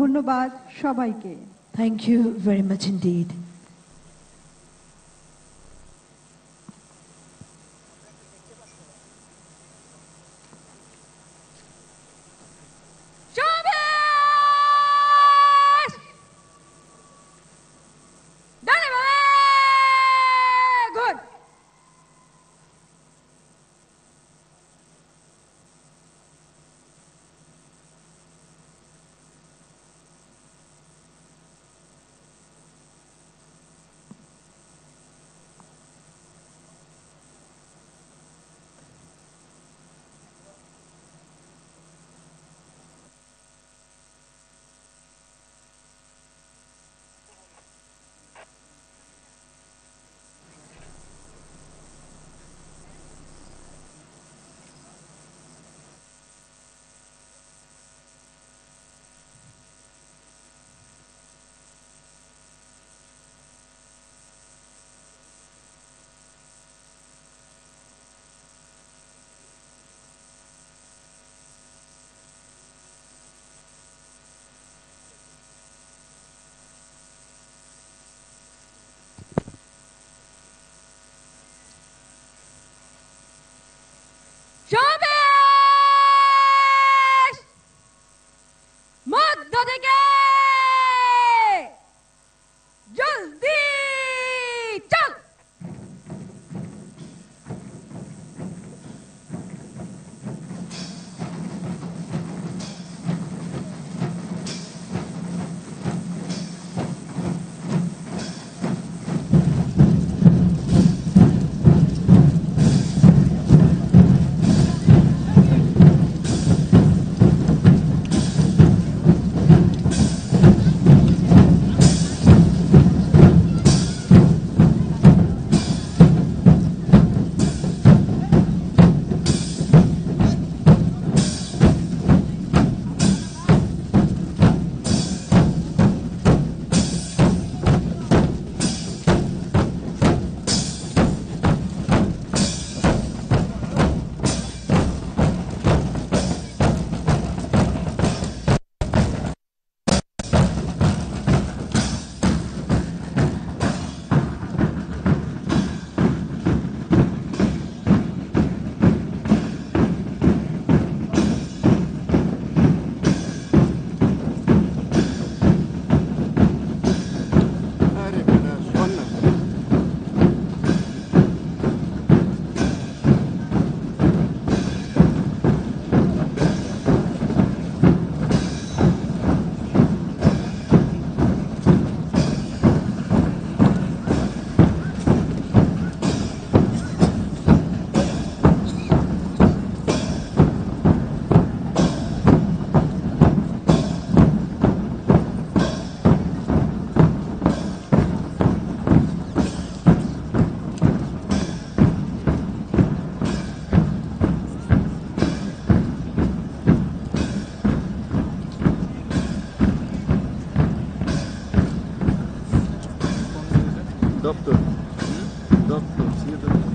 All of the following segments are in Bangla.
ধন্যবাদ সবাইকে। Thank you very much indeed. মধ্য থেকে জলদি চল। Doctor, see you doctor.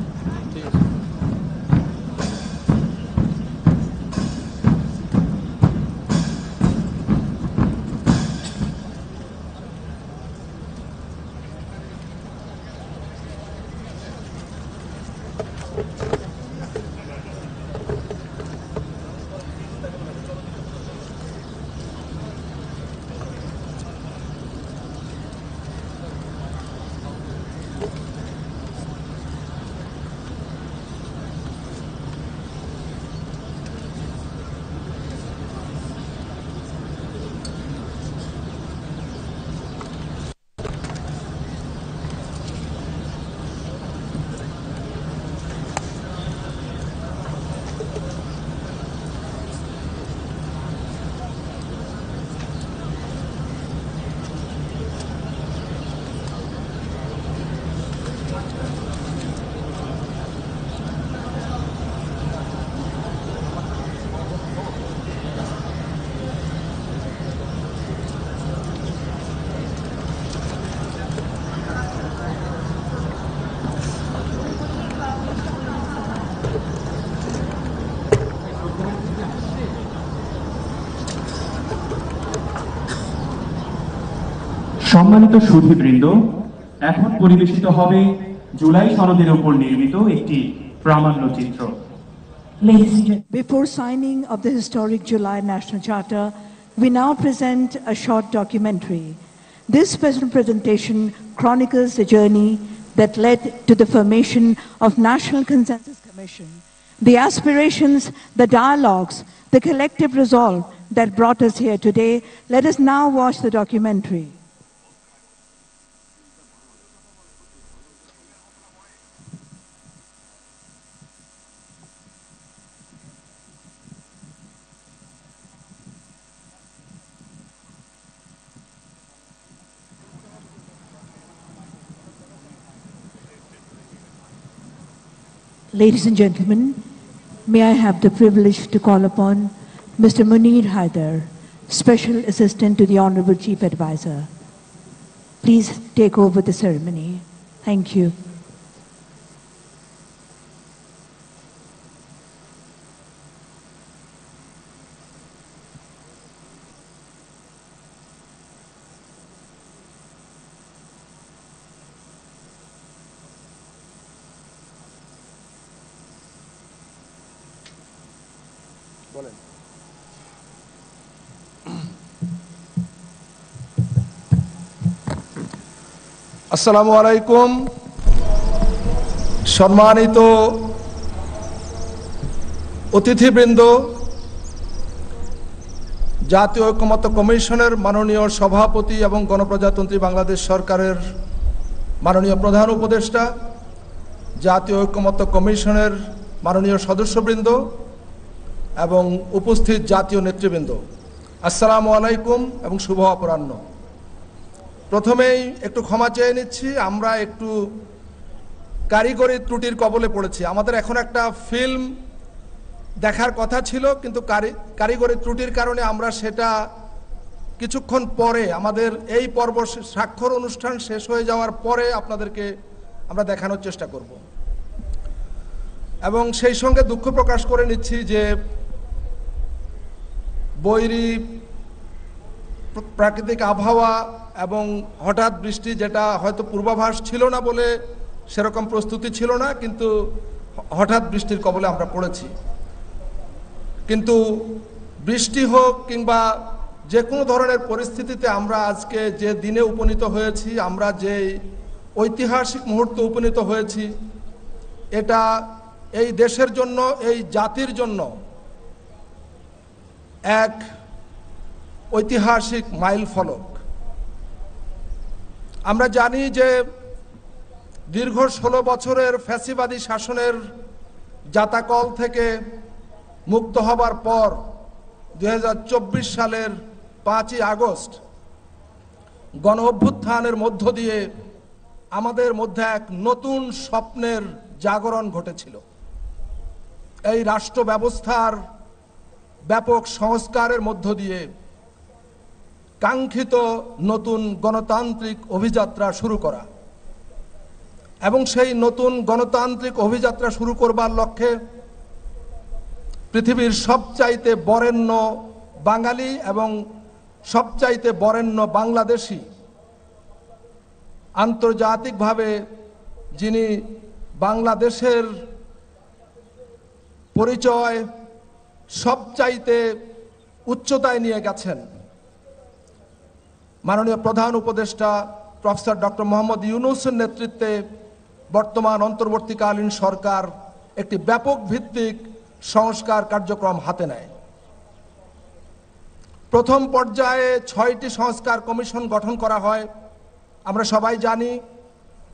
সম্মানিত সুধীবৃন্দ, এখন পরিবেশিত হবে জুলাই সনদের উপর নির্মিত একটি প্রামাণ্যচিত্র। Ladies and gentlemen, before signing of the historic July National Charter, we now present a short documentary. This special presentation chronicles the journey that led to the formation of National Consensus Commission, the aspirations, the dialogues, the collective resolve that brought us here today. Let us now watch the documentary. Ladies and gentlemen, may I have the privilege to call upon Mr. Munir Haider, Special Assistant to the Honorable Chief Advisor. Please take over the ceremony. Thank you. আসসালামু আলাইকুম। সম্মানিত অতিথিবৃন্দ, জাতীয় ঐক্যমত্য কমিশনের মাননীয় সভাপতি এবং গণপ্রজাতন্ত্রী বাংলাদেশ সরকারের মাননীয় প্রধান উপদেষ্টা, জাতীয় ঐক্যমত্য কমিশনের মাননীয় সদস্যবৃন্দ এবং উপস্থিত জাতীয় নেতৃবৃন্দ, আসসালামু আলাইকুম এবং শুভ অপরাহ্ন। প্রথমেই একটু ক্ষমা চেয়ে নিচ্ছি, আমরা একটু কারিগরি ত্রুটির কবলে পড়েছি। আমাদের এখন একটা ফিল্ম দেখার কথা ছিল, কিন্তু কারিগরি ত্রুটির কারণে আমরা সেটা কিছুক্ষণ পরে, আমাদের এই পর্ব স্বাক্ষর অনুষ্ঠান শেষ হয়ে যাওয়ার পরে আপনাদেরকে আমরা দেখানোর চেষ্টা করব। এবং সেই সঙ্গে দুঃখ প্রকাশ করে নিচ্ছি যে বৈরী প্রাকৃতিক আবহাওয়া এবং হঠাৎ বৃষ্টি, যেটা হয়তো পূর্বাভাস ছিল না বলে সেরকম প্রস্তুতি ছিল না, কিন্তু হঠাৎ বৃষ্টির কবলে আমরা পড়েছি। কিন্তু বৃষ্টি হোক কিংবা যে কোনো ধরনের পরিস্থিতিতে আমরা আজকে যে দিনে উপনীত হয়েছি, আমরা যে ঐতিহাসিক মুহূর্তে উপনীত হয়েছি, এটা এই দেশের জন্য, এই জাতির জন্য এক ঐতিহাসিক মাইল ফলক। আমরা জানি যে দীর্ঘ 16 বছরের ফ্যাসিবাদী শাসনের জাতাকল থেকে মুক্ত হবার পর 2024 সালের 5ই আগস্ট গণ অভ্যুত্থানের মধ্য দিয়ে আমাদের মধ্যে এক নতুন স্বপ্নের জাগরণ ঘটেছিল। এই রাষ্ট্র ব্যবস্থার ব্যাপক সংস্কারের মধ্য দিয়ে কাঙ্ক্ষিত নতুন গণতান্ত্রিক অভিযাত্রা শুরু করা, এবং সেই নতুন গণতান্ত্রিক অভিযাত্রা শুরু করবার লক্ষ্যে পৃথিবীর সবচাইতে বরেণ্য বাঙালি এবং সবচাইতে বরেণ্য বাংলাদেশি, আন্তর্জাতিকভাবে যিনি বাংলাদেশের পরিচয় সবচাইতে উচ্চতায় নিয়ে গেছেন, মাননীয় প্রধান উপদেষ্টা প্রফেসর ডক্টর মোহাম্মদ ইউনূসের নেতৃত্বে বর্তমান অন্তর্বর্তীকালীন সরকার একটি ব্যাপক ভিত্তিক সংস্কার কার্যক্রম হাতে নেয়। প্রথম পর্যায়ে 6টি সংস্কার কমিশন গঠন করা হয়। আমরা সবাই জানি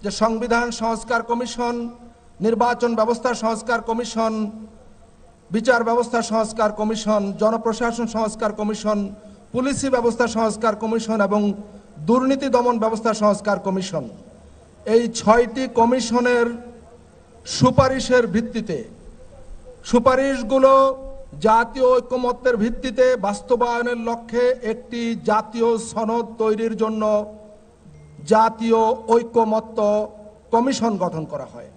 যে সংবিধান সংস্কার কমিশন, নির্বাচন ব্যবস্থা সংস্কার কমিশন, বিচার ব্যবস্থা সংস্কার কমিশন, জনপ্রশাসন সংস্কার কমিশন, পুলিশি ব্যবস্থা সংস্কার কমিশন এবং দুর্নীতি দমন ব্যবস্থা সংস্কার কমিশন, এই 6টি কমিশনের সুপারিশের ভিত্তিতে, সুপারিশগুলো জাতীয় ঐক্যমত্যের ভিত্তিতে বাস্তবায়নের লক্ষ্যে একটি জাতীয় সনদ তৈরির জন্য জাতীয় ঐক্যমত্য কমিশন গঠন করা হয়।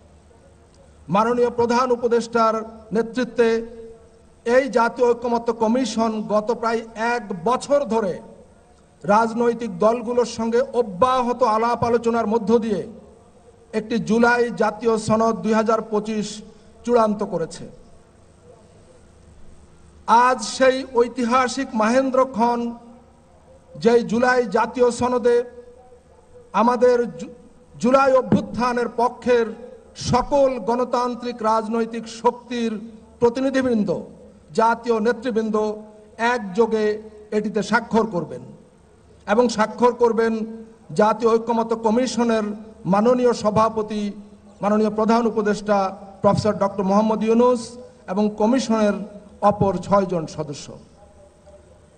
মাননীয় প্রধান উপদেষ্টার নেতৃত্বে এই জাতীয় ঐক্যমত্য কমিশন গত প্রায় 1 বছর ধরে রাজনৈতিক দলগুলোর সঙ্গে অব্যাহত আলাপ আলোচনার মধ্য দিয়ে একটি জুলাই জাতীয় সনদ 2025 চূড়ান্ত করেছে। আজ সেই ঐতিহাসিক মাহেন্দ্রক্ষণ, যেই জুলাই জাতীয় সনদে আমাদের জুলাই অভ্যুত্থানের পক্ষের সকল গণতান্ত্রিক রাজনৈতিক শক্তির প্রতিনিধিবৃন্দ, জাতীয় নেতৃবৃন্দ একযোগে এটিতে স্বাক্ষর করবেন এবং স্বাক্ষর করবেন জাতীয় ঐক্যমত্য কমিশনের মাননীয় সভাপতি, মাননীয় প্রধান উপদেষ্টা প্রফেসর ডক্টর মোহাম্মদ ইউনূস এবং কমিশনের অপর 6 জন সদস্য।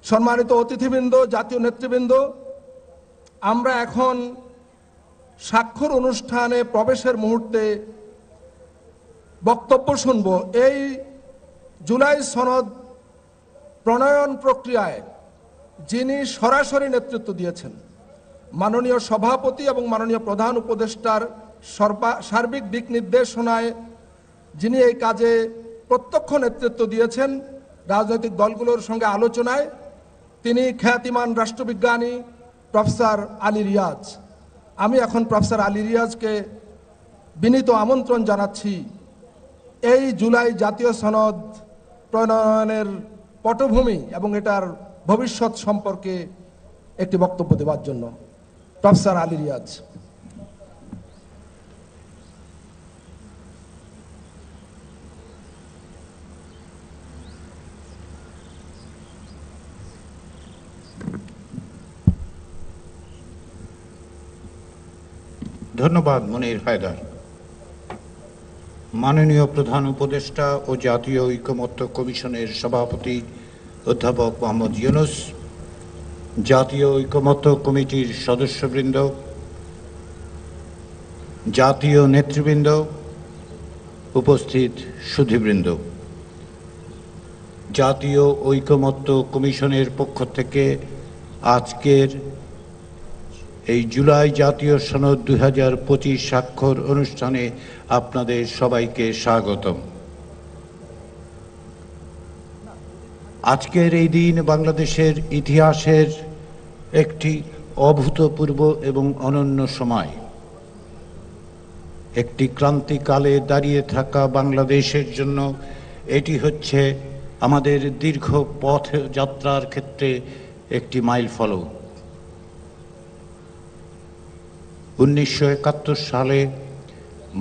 সম্মানিত অতিথিবৃন্দ, জাতীয় নেতৃবৃন্দ, আমরা এখন স্বাক্ষর অনুষ্ঠানে প্রবেশের মুহূর্তে বক্তব্য শুনব। এই জুলাই সনদ প্রণয়ন প্রক্রিয়ায় যিনি সরাসরি নেতৃত্ব দিয়েছেন, মাননীয় সভাপতি এবং মাননীয় প্রধান উপদেষ্টার সার্বিক দিক নির্দেশনায় যিনি এই কাজে প্রত্যক্ষ নেতৃত্ব দিয়েছেন, রাজনৈতিক দলগুলোর সঙ্গে আলোচনায়, তিনি খ্যাতিমান রাষ্ট্রবিজ্ঞানী প্রফেসর আলী রিয়াজ। আমি এখন প্রফেসর আলী রিয়াজকে বিনীত আমন্ত্রণ জানাচ্ছি এই জুলাই জাতীয় সনদ প্রণয়নের পটভূমি এবং এটার ভবিষ্যৎ সম্পর্কে একটি বক্তব্য দেওয়ার জন্য। প্রফেসর আলী রিয়াজ। ধন্যবাদ মনির হায়দার। মাননীয় প্রধান উপদেষ্টা ও জাতীয় ঐকমত্য কমিশনের সভাপতি অধ্যাপক মোহাম্মদ ইউনূস, জাতীয় ঐকমত্য কমিটির সদস্যবৃন্দ, জাতীয় নেতৃবৃন্দ, উপস্থিত সুধীবৃন্দ, জাতীয় ঐকমত্য কমিশনের পক্ষ থেকে আজকের এই জুলাই জাতীয় সনদ 2025 স্বাক্ষর অনুষ্ঠানে আপনাদের সবাইকে স্বাগতম। আজকের এই দিন বাংলাদেশের ইতিহাসের একটি অভূতপূর্ব এবং অনন্য সময়। একটি ক্রান্তিকালে দাঁড়িয়ে থাকা বাংলাদেশের জন্য এটি হচ্ছে আমাদের দীর্ঘ পথ যাত্রার ক্ষেত্রে একটি মাইলফলক। 1971 সালে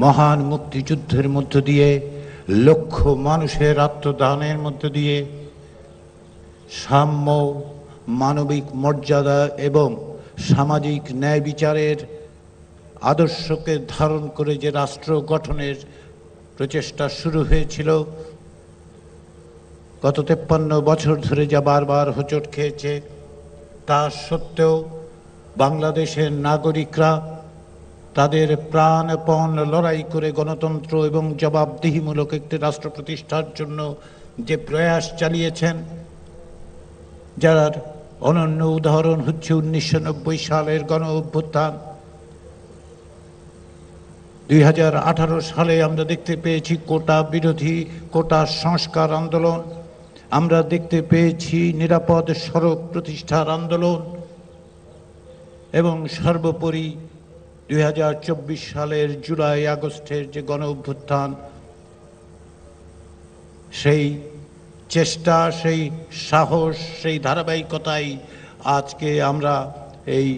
মহান মুক্তিযুদ্ধের মধ্য দিয়ে, লক্ষ মানুষের আত্মদানের মধ্য দিয়ে সাম্য, মানবিক মর্যাদা এবং সামাজিক ন্যায় বিচারের আদর্শকে ধারণ করে যে রাষ্ট্র গঠনের প্রচেষ্টা শুরু হয়েছিল, গত 53 বছর ধরে যা বারবার হোঁচট খেয়েছে, তা সত্ত্বেও বাংলাদেশের নাগরিকরা তাদের প্রাণপণ লড়াই করে গণতন্ত্র এবং জবাবদিহিমূলক একটি রাষ্ট্র প্রতিষ্ঠার জন্য যে প্রয়াস চালিয়েছেন, যার অনন্য উদাহরণ হচ্ছে 1990 সালের গণ অভ্যুত্থান। 2018 সালে আমরা দেখতে পেয়েছি কোটা বিরোধী, কোটা সংস্কার আন্দোলন, আমরা দেখতে পেয়েছি নিরাপদ সড়ক প্রতিষ্ঠার আন্দোলন এবং সর্বোপরি 2024 সালের জুলাই আগস্টের যে গণ অভ্যুত্থান, সেই চেষ্টা, সেই সাহস, সেই ধারাবাহিকতাই আজকে আমরা এই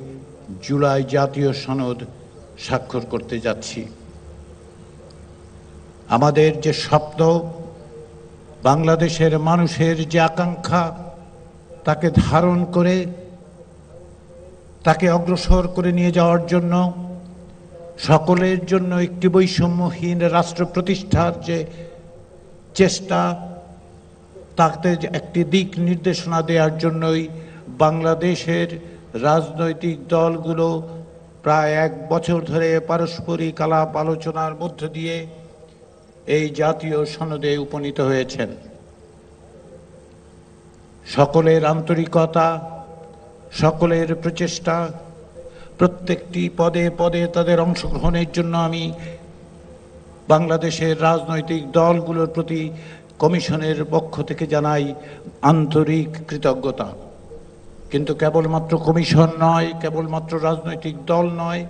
জুলাই জাতীয় সনদ স্বাক্ষর করতে যাচ্ছি। আমাদের যে স্বপ্ন, বাংলাদেশের মানুষের যে আকাঙ্ক্ষা, তাকে ধারণ করে তাকে অগ্রসর করে নিয়ে যাওয়ার জন্য, সকলের জন্য একটি বৈষম্যহীন রাষ্ট্র প্রতিষ্ঠার যে চেষ্টা, তাতে একটি দিক নির্দেশনা দেওয়ার জন্যই বাংলাদেশের রাজনৈতিক দলগুলো প্রায় 1 বছর ধরে পারস্পরিক আলাপ আলোচনার মধ্য দিয়ে এই জাতীয় সনদে উপনীত হয়েছেন। সকলের আন্তরিকতা, সকলের প্রচেষ্টা, প্রত্যেকটি পদে পদে তাদের অংশগ্রহণের জন্য আমি বাংলাদেশের রাজনৈতিক দলগুলোর প্রতি কমিশনের পক্ষ থেকে জানাই আন্তরিক কৃতজ্ঞতা। কিন্তু কেবলমাত্র কমিশন নয়, কেবলমাত্র রাজনৈতিক দল নয়,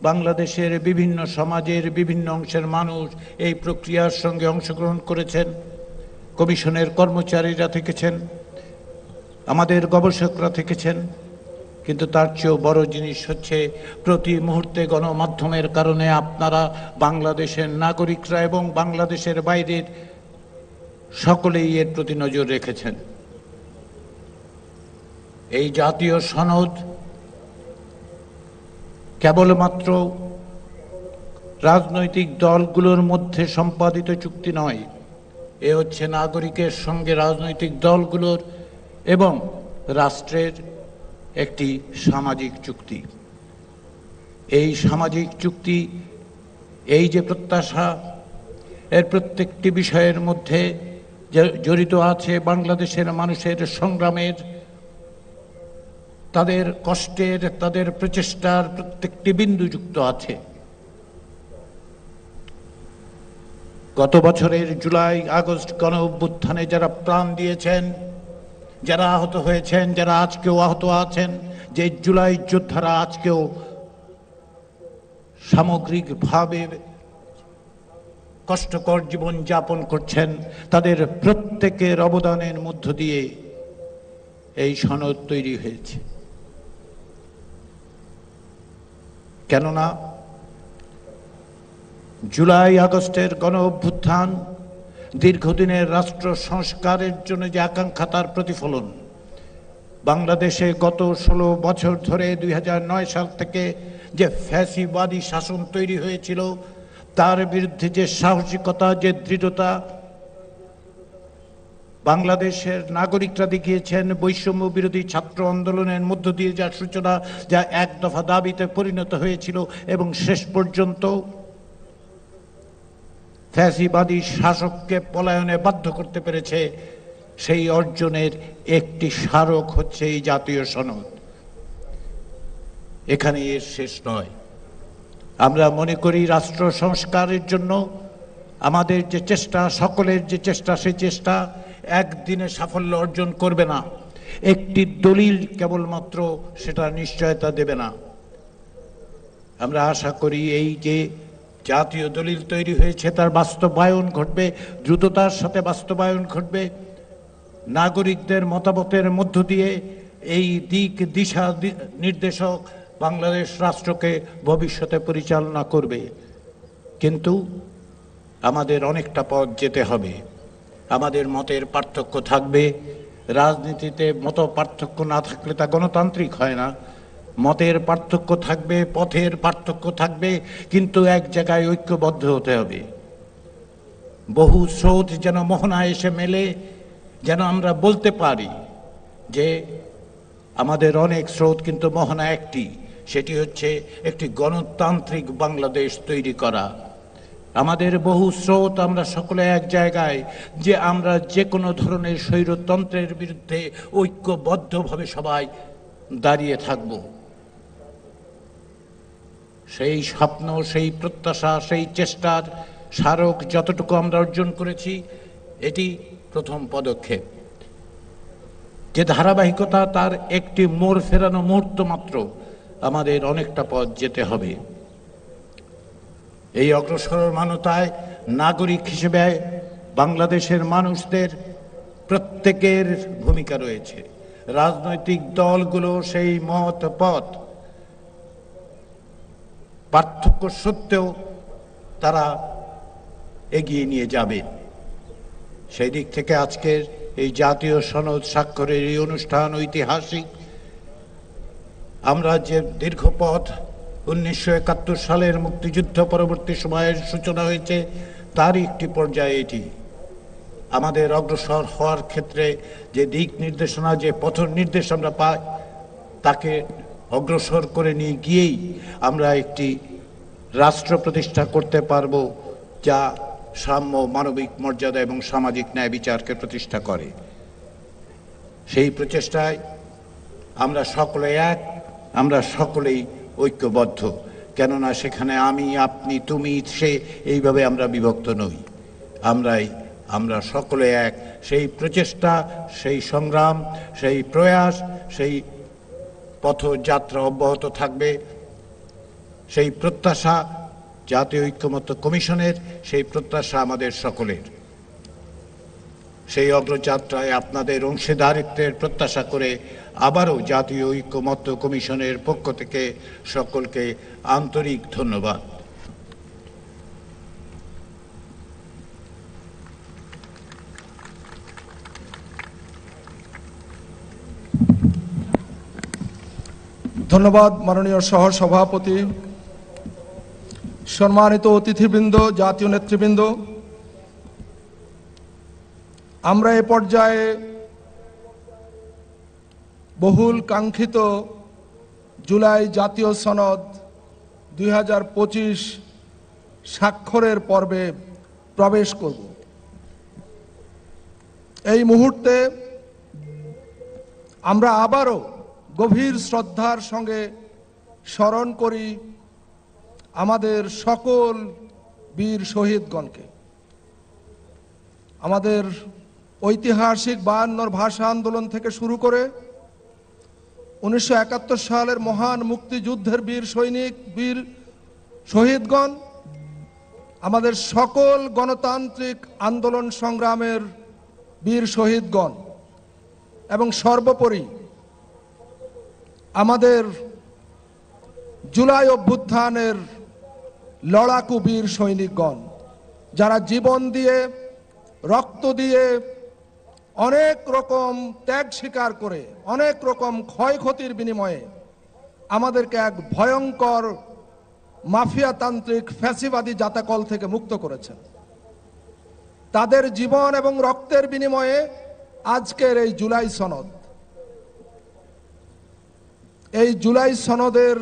বাংলাদেশের বিভিন্ন সমাজের বিভিন্ন অংশের মানুষ এই প্রক্রিয়ার সঙ্গে অংশগ্রহণ করেছেন। কমিশনের কর্মচারীরা থেকেছেন, আমাদের গবেষকরা থেকেছেন, কিন্তু তার চেয়েও বড় জিনিস হচ্ছে প্রতি মুহূর্তে গণমাধ্যমের কারণে আপনারা বাংলাদেশের নাগরিকরা এবং বাংলাদেশের বাইরের সকলেই এর প্রতি নজর রেখেছেন। এই জাতীয় সনদ কেবলমাত্র রাজনৈতিক দলগুলোর মধ্যে সম্পাদিত চুক্তি নয়, এ হচ্ছে নাগরিকের সঙ্গে রাজনৈতিক দলগুলোর এবং রাষ্ট্রের একটি সামাজিক চুক্তি। এই সামাজিক চুক্তি, এই যে প্রত্যাশা, এর প্রত্যেকটি বিষয়ের মধ্যে জড়িত আছে বাংলাদেশের মানুষের সংগ্রামের, তাদের কষ্টের, তাদের প্রচেষ্টার প্রত্যেকটি বিন্দু যুক্ত আছে। গত বছরের জুলাই আগস্ট গণ অভ্যুত্থানে যারা প্রাণ দিয়েছেন, যারা আহত হয়েছেন, যারা আজকেও আহত আছেন, যে জুলাই যোদ্ধারা আজকেও সামগ্রিকভাবে কষ্টকর জীবন যাপন করছেন, তাদের প্রত্যেকের অবদানের মধ্য দিয়ে এই সনদ তৈরি হয়েছে। কেননা জুলাই আগস্টের গণ অভ্যুত্থান দীর্ঘদিনের রাষ্ট্র সংস্কারের জন্য যে আকাঙ্ক্ষা, তার প্রতিফলন। বাংলাদেশে গত 16 বছর ধরে 2009 সাল থেকে যে ফ্যাসিবাদী শাসন তৈরি হয়েছিল, তার বিরুদ্ধে যে সাহসিকতা, যে দৃঢ়তা বাংলাদেশের নাগরিকরা দেখিয়েছেন, বৈষম্য বিরোধী ছাত্র আন্দোলনের মধ্য দিয়ে যা সূচনা, যা এক দফা দাবিতে পরিণত হয়েছিল এবং শেষ পর্যন্ত ফ্যাসিবাদী শাসককে পলায়নে বাধ্য করতে পেরেছে, সেই অর্জনের একটি স্মারক হচ্ছে এই জাতীয় সনদ। এখানে এর শেষ নয়। আমরা মনে করি রাষ্ট্র সংস্কারের জন্য আমাদের যে চেষ্টা, সকলের যে চেষ্টা, সেই চেষ্টা একদিনে সাফল্য অর্জন করবে না। একটি দলিল কেবলমাত্র সেটা নিশ্চয়তা দেবে না। আমরা আশা করি এই যে জাতীয় দলিল তৈরি হয়েছে, তার বাস্তবায়ন ঘটবে, দ্রুততার সাথে বাস্তবায়ন ঘটবে। নাগরিকদের মতামতের মধ্য দিয়ে এই দিক দিশা নির্দেশক বাংলাদেশ রাষ্ট্রকে ভবিষ্যতে পরিচালনা করবে। কিন্তু আমাদের অনেকটা পথ যেতে হবে। আমাদের মতের পার্থক্য থাকবে। রাজনীতিতে মত পার্থক্য না থাকলে তা গণতান্ত্রিক হয় না। মতের পার্থক্য থাকবে, পথের পার্থক্য থাকবে, কিন্তু এক জায়গায় ঐক্যবদ্ধ হতে হবে। বহু স্রোত যেন মোহনায় এসে মেলে, যেন আমরা বলতে পারি যে আমাদের অনেক স্রোত, কিন্তু মোহনা একটি, সেটি হচ্ছে একটি গণতান্ত্রিক বাংলাদেশ তৈরি করা। আমাদের বহু স্রোত, আমরা সকলে এক জায়গায়, যে আমরা যে কোনো ধরনের স্বৈরতন্ত্রের বিরুদ্ধে ঐক্যবদ্ধভাবে সবাই দাঁড়িয়ে থাকব। সেই স্বপ্ন, সেই প্রত্যাশা, সেই চেষ্টার স্মারক যতটুকু আমরা অর্জন করেছি, এটি প্রথম পদক্ষেপ। যে ধারাবাহিকতা, তার একটি মোড় ফেরানো মুহূর্ত মাত্র। আমাদের অনেকটা পথ যেতে হবে। এই অগ্রসরমানতায় নাগরিক হিসেবে বাংলাদেশের মানুষদের প্রত্যেকের ভূমিকা রয়েছে। রাজনৈতিক দলগুলো সেই মত পথ পার্থক্য সত্ত্বেও তারা এগিয়ে নিয়ে যাবে। সেই দিক থেকে আজকের এই জাতীয় সনদ স্বাক্ষরের এই অনুষ্ঠান ঐতিহাসিক। আমরা যে দীর্ঘ পথ 1971 সালের মুক্তিযুদ্ধ পরবর্তী সময়ের সূচনা হয়েছে, তারই একটি পর্যায়ে এটি। আমাদের অগ্রসর হওয়ার ক্ষেত্রে যে দিক নির্দেশনা, যে পথ নির্দেশ আমরা পাই, তাকে অগ্রসর করে নিয়ে গিয়েই আমরা একটি রাষ্ট্র প্রতিষ্ঠা করতে পারব, যা সাম্য, মানবিক মর্যাদা এবং সামাজিক ন্যায় বিচারকে প্রতিষ্ঠা করে। সেই প্রচেষ্টায় আমরা সকলে এক, আমরা সকলেই ঐক্যবদ্ধ। কেননা সেখানে আমি, আপনি, তুমি, সে, এইভাবে আমরা বিভক্ত নই। আমরাই আমরা সকলে এক। সেই প্রচেষ্টা, সেই সংগ্রাম, সেই প্রয়াস, সেই পথযাত্রা অব্যাহত থাকবে। সেই প্রত্যাশা জাতীয় ঐক্যমত্য কমিশনের, সেই প্রত্যাশা আমাদের সকলের। সেই অগ্রযাত্রায় আপনাদের অংশীদারিত্বের প্রত্যাশা করে আবারও জাতীয় ঐক্যমত্য কমিশনের পক্ষ থেকে সকলকে আন্তরিক ধন্যবাদ। ধন্যবাদ মাননীয় সহ সভাপতি, সম্মানিত অতিথিবৃন্দ, জাতীয় নেতৃবৃন্দ। আমরা এ পর্যায়ে বহুল কাঙ্ক্ষিত জুলাই জাতীয় সনদ 2025 স্বাক্ষরের পর্বে প্রবেশ করব। এই মুহূর্তে আমরা আবারও গভীর শ্রদ্ধার সঙ্গে স্মরণ করি আমাদের সকল বীর শহীদগণকে। আমাদের ঐতিহাসিক 52 ভাষা আন্দোলন থেকে শুরু করে 1971 সালের মহান মুক্তিযুদ্ধের বীর সৈনিক, বীর শহীদগণ, আমাদের সকল গণতান্ত্রিক আন্দোলন সংগ্রামের বীর শহীদগণ, এবং সর্বোপরি আমাদের জুলাই অভ্যুত্থানের লড়াকু বীর সৈনিকগণ, যারা জীবন দিয়ে, রক্ত দিয়ে, অনেক রকম ত্যাগ স্বীকার করে, অনেক রকম ক্ষয়ক্ষতির বিনিময়ে আমাদেরকে এক ভয়ঙ্কর মাফিয়াতান্ত্রিক ফ্যাসিবাদী জাতাকল থেকে মুক্ত করেছেন। তাদের জীবন এবং রক্তের বিনিময়ে আজকের এই জুলাই সনদ, এই জুলাই সনদের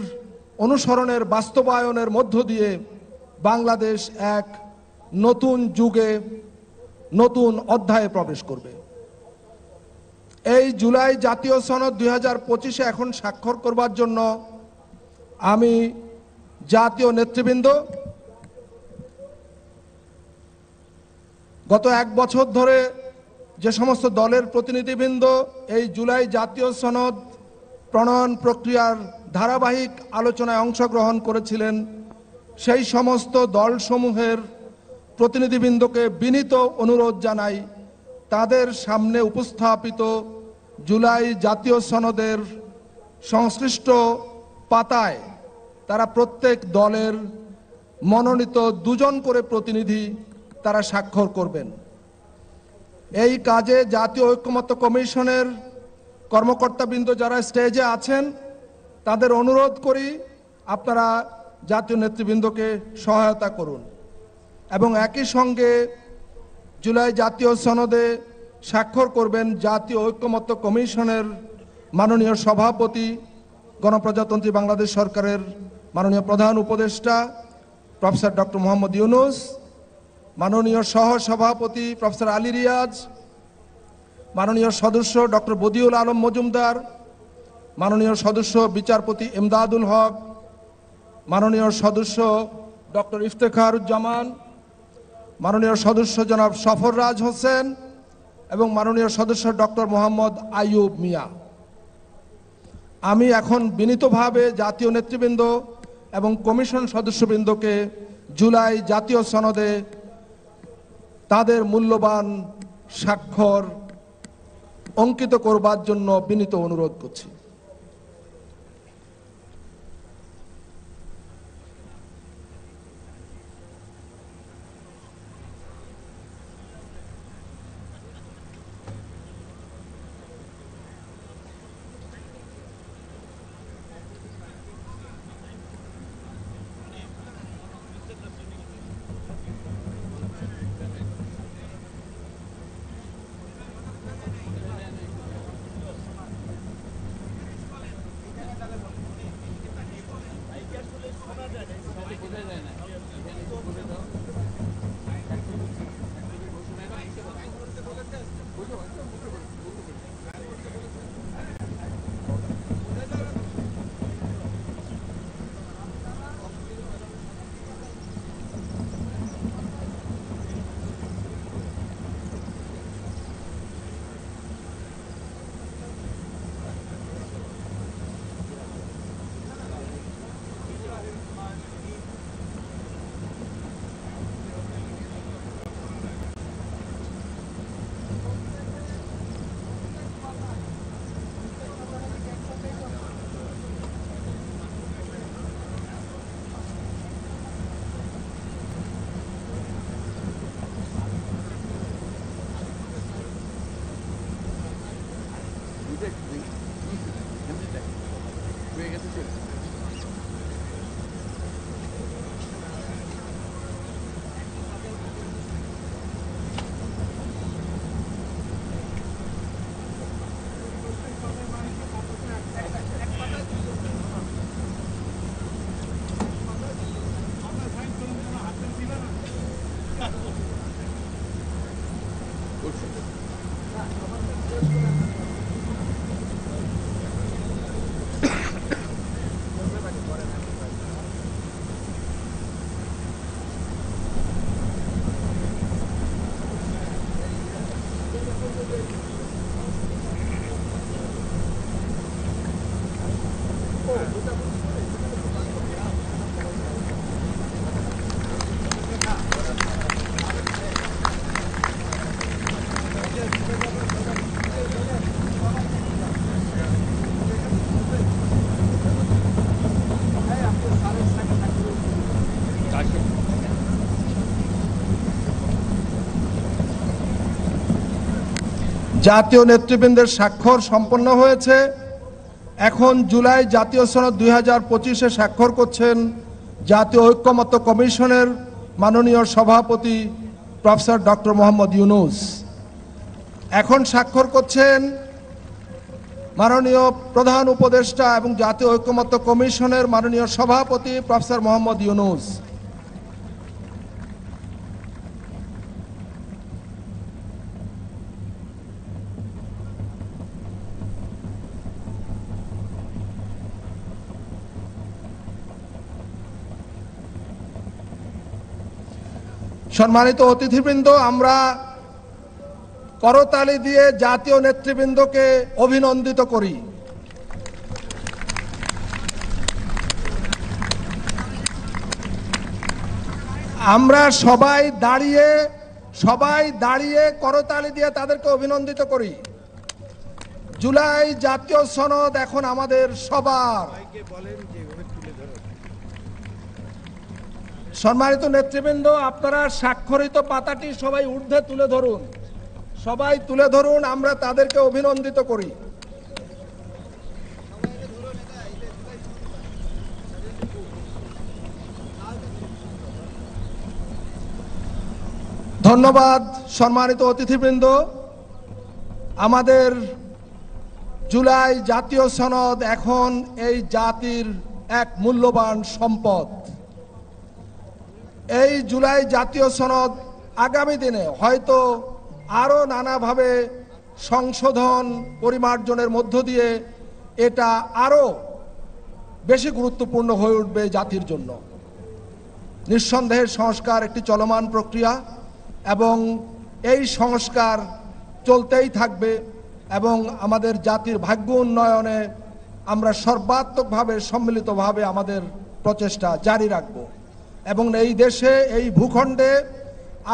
অনুসরণের বাস্তবায়নের মধ্য দিয়ে বাংলাদেশ এক নতুন যুগে, নতুন অধ্যায়ে প্রবেশ করবে। এই জুলাই জাতীয় সনদ 2025-এ এখন স্বাক্ষর করবার জন্য আমি জাতীয় নেতৃবৃন্দ, গত 1 বছর ধরে যে সমস্ত দলের প্রতিনিধিবৃন্দ এই জুলাই জাতীয় সনদ প্রণয়ন প্রক্রিয়ার ধারাবাহিক আলোচনায় অংশগ্রহণ করেছিলেন, সেই সমস্ত দলসমূহের প্রতিনিধিবৃন্দকে বিনীত অনুরোধ জানাই, তাদের সামনে উপস্থাপিত জুলাই জাতীয় সনদের সংশ্লিষ্ট পাতায় তারা প্রত্যেক দলের মনোনীত 2 জন করে প্রতিনিধি তারা স্বাক্ষর করবেন। এই কাজে জাতীয় ঐক্যমত্য কমিশনের কর্মকর্তাবৃন্দ যারা স্টেজে আছেন তাদের অনুরোধ করি আপনারা জাতীয় নেতৃবৃন্দকে সহায়তা করুন, এবং একই সঙ্গে জুলাই জাতীয় সনদে স্বাক্ষর করবেন জাতীয় ঐক্যমত্য কমিশনের মাননীয় সভাপতি, গণপ্রজাতন্ত্রী বাংলাদেশ সরকারের মাননীয় প্রধান উপদেষ্টা প্রফেসর ডক্টর মোহাম্মদ ইউনূস, মাননীয় সহ সভাপতি প্রফেসর আলী রিয়াজ, মাননীয় সদস্য ডক্টর বদিউল আলম মজুমদার, মাননীয় সদস্য বিচারপতি এমদাদুল হক, মাননীয় সদস্য ডক্টর ইফতেখারুজ্জামান, মাননীয় সদস্য জনাব সফররাজ হোসেন এবং মাননীয় সদস্য ডক্টর মোহাম্মদ আইয়ুব মিয়া। আমি এখন বিনীতভাবে জাতীয় নেতৃবৃন্দ এবং কমিশন সদস্যবৃন্দকে জুলাই জাতীয় সনদে তাদের মূল্যবান স্বাক্ষর অঙ্কিত করবার জন্য বিনীত অনুরোধ করছি। জাতীয় নেতৃবৃন্দের স্বাক্ষর সম্পন্ন হয়েছে। এখন জুলাই জাতীয় সনদ 2025-এ স্বাক্ষর করছেন জাতীয় ঐক্যমত্য কমিশনের মাননীয় সভাপতি প্রফেসর ডক্টর মোহাম্মদ ইউনূস। এখন স্বাক্ষর করছেন মাননীয় প্রধান উপদেষ্টা এবং জাতীয় ঐক্যমত্য কমিশনের মাননীয় সভাপতি প্রফেসর মোহাম্মদ ইউনূস। সম্মানিত অতিথিবৃন্দ, আমরা করতালি দিয়ে জাতীয় নেতৃবৃন্দকে অভিনন্দিত করি। আমরা সবাই দাঁড়িয়ে করতালি দিয়ে তাদেরকে অভিনন্দিত করি। জুলাই জাতীয় সনদ এখন আমাদের সবার। সম্মানিত নেতৃবৃন্দ, আপনারা স্বাক্ষরিত পাতাটি সবাই ঊর্ধ্বে তুলে ধরুন, সবাই তুলে ধরুন, আমরা তাদেরকে অভিনন্দিত করি। ধন্যবাদ। সম্মানিত অতিথিবৃন্দ, আমাদের জুলাই জাতীয় সনদ এখন এই জাতির এক মূল্যবান সম্পদ। এই জুলাই জাতীয় সনদ আগামী দিনে হয়তো আরো নানাভাবে সংশোধন পরিমার্জনের মধ্য দিয়ে এটা আরো বেশি গুরুত্বপূর্ণ হয়ে উঠবে জাতির জন্য। নিঃসন্দেহে সংস্কার একটি চলমান প্রক্রিয়া এবং এই সংস্কার চলতেই থাকবে এবং আমাদের জাতির ভাগ্য উন্নয়নে আমরা সর্বাত্মকভাবে সম্মিলিতভাবে আমাদের প্রচেষ্টা জারি রাখব এবং এই দেশে এই ভূখণ্ডে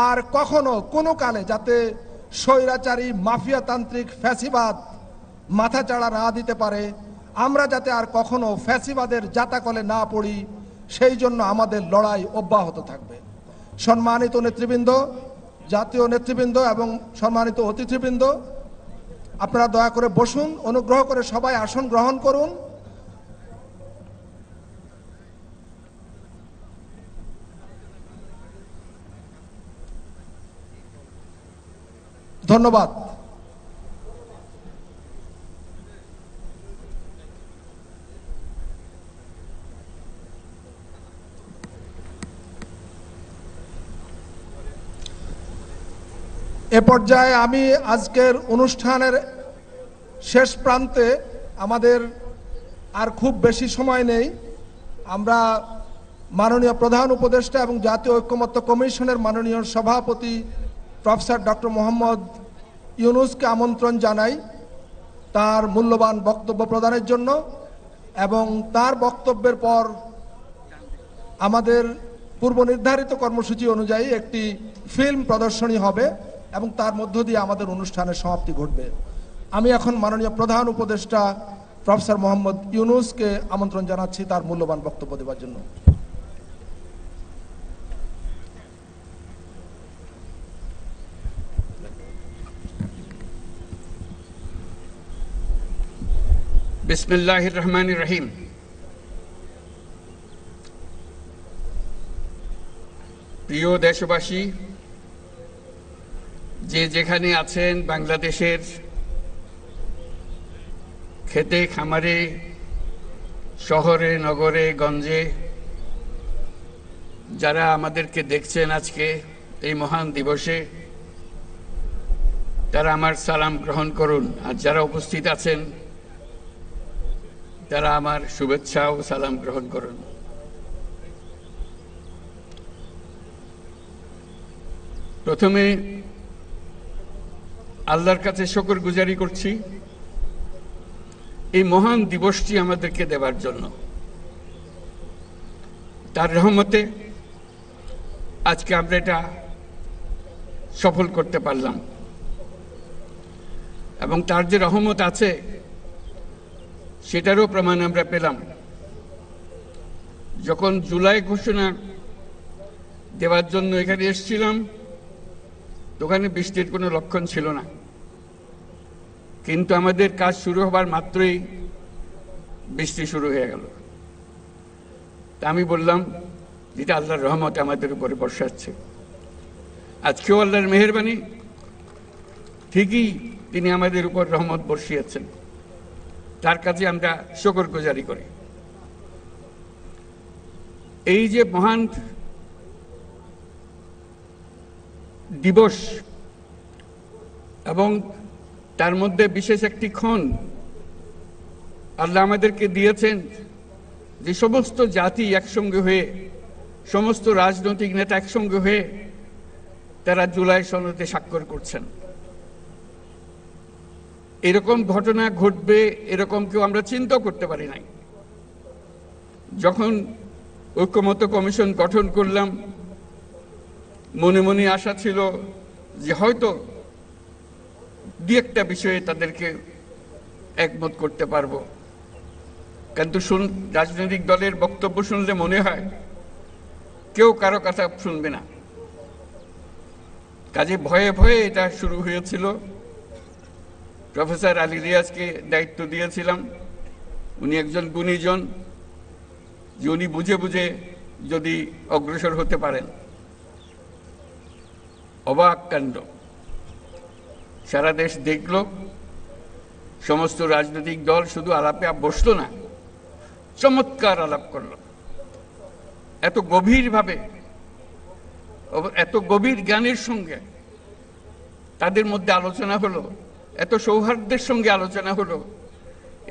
আর কখনো কোনো কালে যাতে স্বৈরাচারী মাফিয়াতান্ত্রিক ফ্যাসিবাদ মাথাচাড়া না দিতে পারে, আমরা যাতে আর কখনো ফ্যাসিবাদের জাতাকলে না পড়ি, সেই জন্য আমাদের লড়াই অব্যাহত থাকবে। সম্মানিত নেতৃবৃন্দ, জাতীয় নেতৃবৃন্দ এবং সম্মানিত অতিথিবৃন্দ, আপনারা দয়া করে বসুন, অনুগ্রহ করে সবাই আসন গ্রহণ করুন। ধন্যবাদ। এ পর্যায়ে আমি আজকের অনুষ্ঠানের শেষ প্রান্তে, আমাদের আর খুব বেশি সময় নেই, আমরা মাননীয় প্রধান উপদেষ্টা এবং জাতীয় ঐক্যমত্য কমিশনের মাননীয় সভাপতি প্রফেসর ডক্টর মোহাম্মদ ইউনূসকে আমন্ত্রণ জানাই তার মূল্যবান বক্তব্য প্রদানের জন্য, এবং তার বক্তব্যের পর আমাদের পূর্ব নির্ধারিত কর্মসূচি অনুযায়ী একটি ফিল্ম প্রদর্শনী হবে এবং তার মধ্য দিয়ে আমাদের অনুষ্ঠানের সমাপ্তি ঘটবে। আমি এখন মাননীয় প্রধান উপদেষ্টা প্রফেসর মোহাম্মদ ইউনূসকে আমন্ত্রণ জানাচ্ছি তার মূল্যবান বক্তব্য দেওয়ার জন্য। বিসমিল্লাহির রহমানির রহিম। প্রিয় দেশবাসী, যে যেখানে আছেন, বাংলাদেশের খেতে খামারে, শহরে নগরে গঞ্জে যারা আমাদেরকে দেখছেন আজকে এই মহান দিবসে, তারা আমার সালাম গ্রহণ করুন। আর যারা উপস্থিত আছেন তারা আমার শুভেচ্ছা ও সালাম গ্রহণ করুন। প্রথমে আল্লাহর কাছে শুকরগুজারি করছি এই মহান দিবসটি আমাদেরকে দেবার জন্য। তার রহমতে আজকে আমরা এটা সফল করতে পারলাম এবং তার যে রহমত আছে সেটারও প্রমাণ আমরা পেলাম। যখন জুলাই ঘোষণা দেওয়ার জন্য এখানে এসেছিলাম, ওখানে বৃষ্টির কোনো লক্ষণ ছিল না, কিন্তু আমাদের কাজ শুরু হবার মাত্রই বৃষ্টি শুরু হয়ে গেল। তা আমি বললাম যেটা আল্লাহর রহমত আমাদের উপরে বর্ষাচ্ছে। আজকেও আল্লাহর মেহেরবানি, ঠিকই তিনি আমাদের উপর রহমত বর্ষিয়েছেন, তার কাছে আমরা শুকরগুজারি করি। এই যে মহান দিবস এবং তার মধ্যে বিশেষ একটি ক্ষণ আল্লাহ আমাদেরকে দিয়েছেন, যে সমস্ত জাতি একসঙ্গে হয়ে, সমস্ত রাজনৈতিক নেতা একসঙ্গে হয়ে তারা জুলাই সনদে স্বাক্ষর করছেন। এরকম ঘটনা ঘটবে এরকম কেউ আমরা চিন্তা করতে পারি নাই। যখন ঐক্যমত্য কমিশন গঠন করলাম, মনে মনে আশা ছিল যে হয়তো দু একটা বিষয়ে তাদেরকে একমত করতে পারবো, কিন্তু রাজনৈতিক দলের বক্তব্য শুনলে মনে হয় কেউ কারো কথা শুনবে না। কাজে ভয়ে ভয়ে এটা শুরু হয়েছিল। প্রফেসর আলী রিয়াজকে দায়িত্ব দিয়েছিলাম, উনি একজন গুণীজন, যে উনি বুঝে বুঝে যদি অগ্রসর হতে পারেন। অবাক কাণ্ড, সারা দেশ দেখল, সমস্ত রাজনৈতিক দল শুধু আলাপে বসলো না, চমৎকার আলাপ করল। এত গভীরভাবে, এত গভীর জ্ঞানের সঙ্গে তাদের মধ্যে আলোচনা হলো, এত সৌহার্দ্যের সঙ্গে আলোচনা হলো,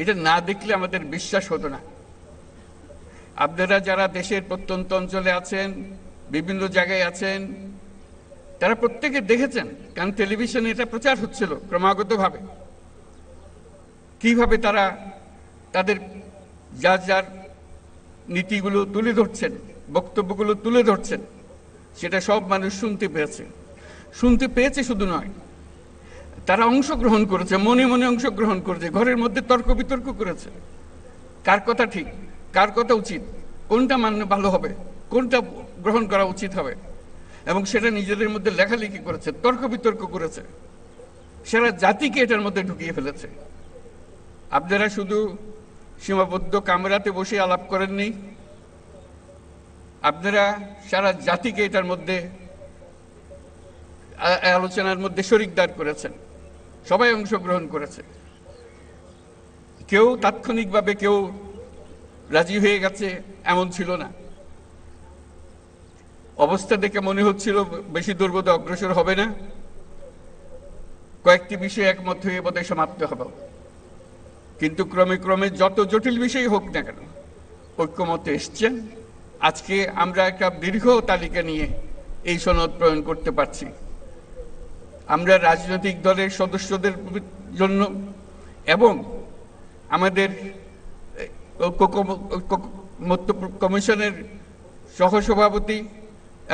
এটা না দেখলে আমাদের বিশ্বাস হতো না। আপনারা যারা দেশের প্রত্যন্ত অঞ্চলে আছেন, বিভিন্ন জায়গায় আছেন, তারা প্রত্যেকে দেখেছেন, কারণ টেলিভিশনে এটা প্রচার হচ্ছিল ক্রমাগতভাবে, কিভাবে তারা তাদের যার যার নীতিগুলো তুলে ধরছেন, বক্তব্যগুলো তুলে ধরছেন, সেটা সব মানুষ শুনতে পেয়েছে। শুধু নয়, তারা অংশগ্রহণ করেছে, মনে মনে অংশগ্রহণ করেছে, ঘরের মধ্যে তর্ক বিতর্ক করেছে, কার কথা ঠিক, কার কথা উচিত, কোনটা মানলে ভালো হবে, কোনটা গ্রহণ করা উচিত হবে, এবং সেটা নিজেদের মধ্যে লেখালেখি করেছে, তর্ক বিতর্ক করেছে, সারা জাতিকে এটার মধ্যে ঢুকিয়ে ফেলেছে। আপনারা শুধু সীমাবদ্ধ কামরাতে বসে আলাপ করেননি, আপনারা সারা জাতিকে এটার মধ্যে আলোচনার মধ্যে শরিকদার করেছেন, সবাই অংশগ্রহণ করেছে। কেউ তাৎক্ষণিকভাবে কেউ রাজি হয়ে গেছে এমন ছিল না। অবস্থা দেখে মনে হচ্ছিল বেশি দূর বোধহয় অগ্রসর হবে না, কয়েকটি বিষয়ে একমত হয়ে বোধহয় সমাপ্ত হবে। কিন্তু ক্রমে ক্রমে যত জটিল বিষয় হোক না কেন, ঐক্যমতে এসছেন। আজকে আমরা একটা দীর্ঘ তালিকা নিয়ে এই সনদ প্রণয়ন করতে পারছি। আমরা রাজনৈতিক দলের সদস্যদের জন্য এবং আমাদের ঐক্যমত্য কমিশনের সহসভাপতি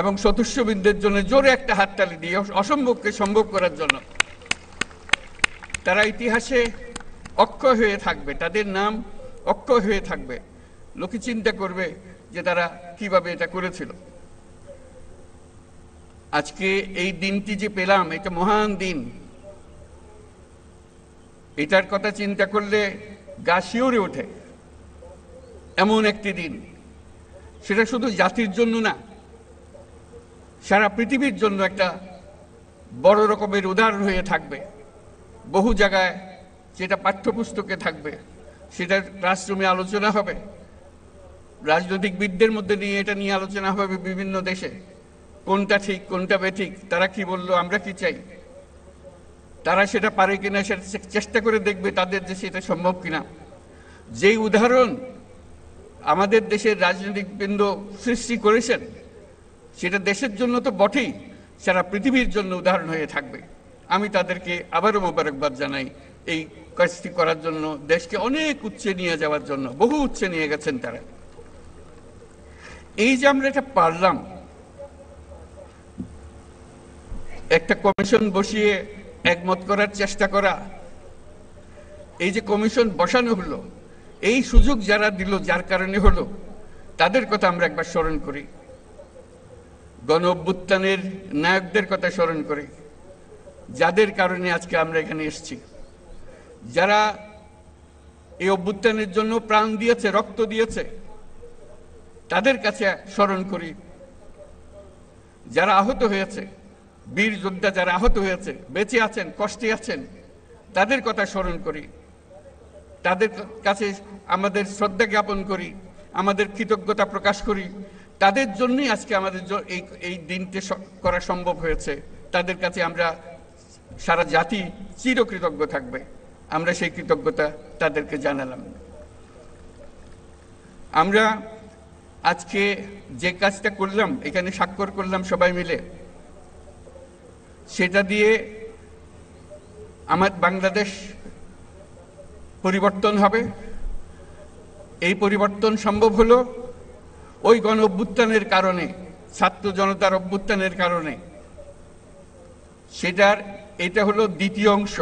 এবং সদস্যবৃন্দের জন্য জোরে একটা হাততালি দিয়ে অসম্ভবকে সম্ভব করার জন্য। তারা ইতিহাসে অক্ষয় হয়ে থাকবে, তাদের নাম অক্ষয় হয়ে থাকবে। লোকে চিন্তা করবে যে তারা কিভাবে এটা করেছিল। আজকে এই দিনটি যে পেলাম, এটা মহান দিন। এটার কথা চিন্তা করলে গা শিউরে ওঠে। এমন একটি দিন, সেটা শুধু জাতির জন্য না, সারা পৃথিবীর জন্য একটা বড় রকমের উদাহরণ হয়ে থাকবে। বহু জায়গায় সেটা পাঠ্যপুস্তকে থাকবে, সেটা ক্লাসরুমে আলোচনা হবে, রাজনৈতিকবিদদের মধ্যে নিয়ে এটা নিয়ে আলোচনা হবে বিভিন্ন দেশে। কোনটা ঠিক, কোনটা বেঠিক, তারা কি বললো, আমরা কি চাই, তারা সেটা পারে কিনা সেটা চেষ্টা করে দেখবে তাদের যে সেটা সম্ভব কিনা। যেই উদাহরণ আমাদের দেশের রাজনৈতিকবৃন্দ সৃষ্টি করেছেন, সেটা দেশের জন্য তো বটেই, সারা পৃথিবীর জন্য উদাহরণ হয়ে থাকবে। আমি তাদেরকে আবারও মোবারকবাদ জানাই এই কাজটি করার জন্য, দেশকে অনেক উচ্চে নিয়ে যাওয়ার জন্য। বহু উচ্চে নিয়ে গেছেন তারা। এই যে আমরা এটা পারলাম, একটা কমিশন বসিয়ে একমত করার চেষ্টা করা, এই যে কমিশন বসানো হলো, এই সুযোগ যারা দিল, যার কারণে হলো, তাদের কথা আমরা একবার স্মরণ করি। গণ অভ্যুত্থানের নায়কদের কথা স্মরণ করি, যাদের কারণে আজকে আমরা এখানে এসেছি। যারা এই অভ্যুত্থানের জন্য প্রাণ দিয়েছে, রক্ত দিয়েছে, তাদের কাছে স্মরণ করি। যারা আহত হয়েছে, বীর যোদ্ধা যারা আহত হয়েছে, বেঁচে আছেন, কষ্টে আছেন, তাদের কথা স্মরণ করি, তাদের কাছে আমাদের শ্রদ্ধা জ্ঞাপন করি, আমাদের কৃতজ্ঞতা প্রকাশ করি। তাদের জন্যই আজকে আমাদের এই দিনটি করা সম্ভব হয়েছে। তাদের কাছে আমরা সারা জাতি চিরকৃতজ্ঞ থাকবে। আমরা সেই কৃতজ্ঞতা তাদেরকে জানালাম। আমরা আজকে যে কাজটা করলাম, এখানে স্বাক্ষর করলাম সবাই মিলে, সেটা দিয়ে আমার বাংলাদেশ পরিবর্তন হবে। এই পরিবর্তন সম্ভব হলো ওই গণ অভ্যুত্থানের কারণে, ছাত্র জনতার অভ্যুত্থানের কারণে। এটা হলো দ্বিতীয় অংশ।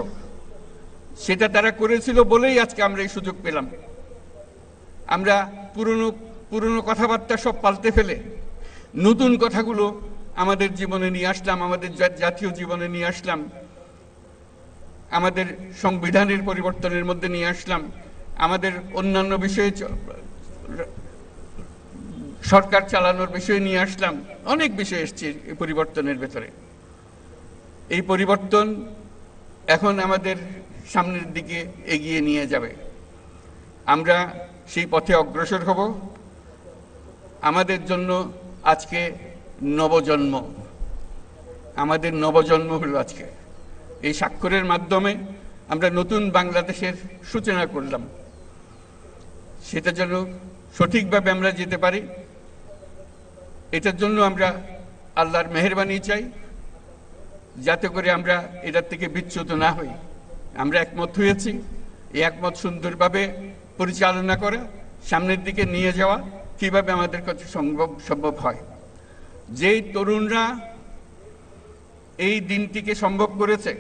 সেটা তারা করেছিল বলেই আজকে আমরা এই সুযোগ পেলাম। আমরা পুরনো কথাবার্তা সব পাল্টে ফেলে নতুন কথাগুলো আমাদের জীবনে নিয়ে আসলাম, আমাদের জাতীয় জীবনে নিয়ে আসলাম, আমাদের সংবিধানের পরিবর্তনের মধ্যে নিয়ে আসলাম, আমাদের অন্যান্য বিষয়ে সরকার চালানোর বিষয়ে নিয়ে আসলাম। অনেক বিষয় এসছে এই পরিবর্তনের ভেতরে। এই পরিবর্তন এখন আমাদের সামনের দিকে এগিয়ে নিয়ে যাবে। আমরা সেই পথে অগ্রসর হব। আমাদের জন্য আজকে নবজন্ম, আমাদের নবজন্ম হলো আজকে। এই স্বাক্ষরের মাধ্যমে আমরা নতুন বাংলাদেশের সূচনা করলাম। সেটা যেন সঠিকভাবে আমরা যেতে পারি, এটার জন্য আমরা আল্লাহর মেহেরবানি চাই, যাতে করে আমরা এটার থেকে বিচ্যুত না হই। আমরা একমত হয়েছি, এই একমত সুন্দরভাবে পরিচালনা করা, সামনের দিকে নিয়ে যাওয়া কিভাবে আমাদের কাছে সম্ভব হয়। যেই তরুণরা এই দিনটিকে সম্ভব করেছে,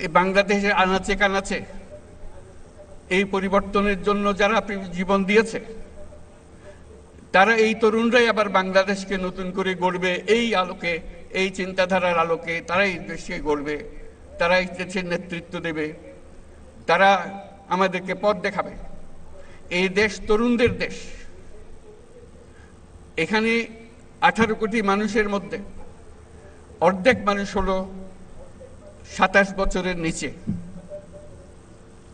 এই বাংলাদেশের আনাচে কানাচে এই পরিবর্তনের জন্য যারা জীবন দিয়েছে, তারা এই তরুণরাই আবার বাংলাদেশকে নতুন করে গড়বে। এই আলোকে, এই চিন্তাধারার আলোকে তারাই দেশকে গড়বে, তারাই দেশের নেতৃত্ব দেবে, তারা আমাদেরকে পথ দেখাবে। এই দেশ তরুণদের দেশ। এখানে 18 কোটি মানুষের মধ্যে অর্ধেক মানুষ হলো 27 বছরের নিচে।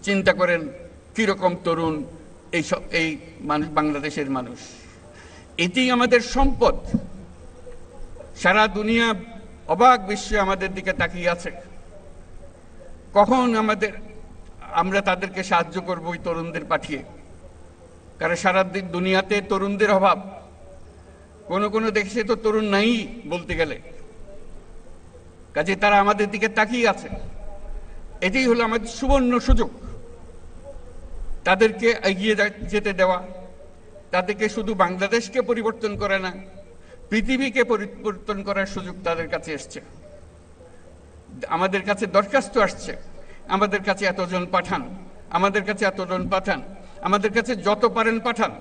চিন্তা করেন কিরকম তরুণ এই মানুষ, বাংলাদেশের মানুষ। এটি আমাদের সম্পদ। সারা দুনিয়া অবাক বিশ্বে আমাদের দিকে তাকিয়ে আছে, কখন আমরা তাদেরকে সাহায্য করব ওই তরুণদের পাঠিয়ে। কারণ সারা দুনিয়াতে তরুণদের অভাব, কোনো দেশে তো তরুণ নাই বলতে গেলে। কাজে তারা আমাদের দিকে তাকিয়ে আছে। এটাই হলো আমাদের সুবর্ণ সুযোগ, তাদেরকে এগিয়ে যেতে দেওয়া। তাদেরকে শুধু বাংলাদেশকে পরিবর্তন করে না, পৃথিবীকে পরিবর্তন করার সুযোগ তাদের কাছে এসছে। আমাদের কাছে দরখাস্ত আসছে, আমাদের কাছে এতজন পাঠান, আমাদের কাছে এতজন পাঠান, আমাদের কাছে যত পারেন পাঠান।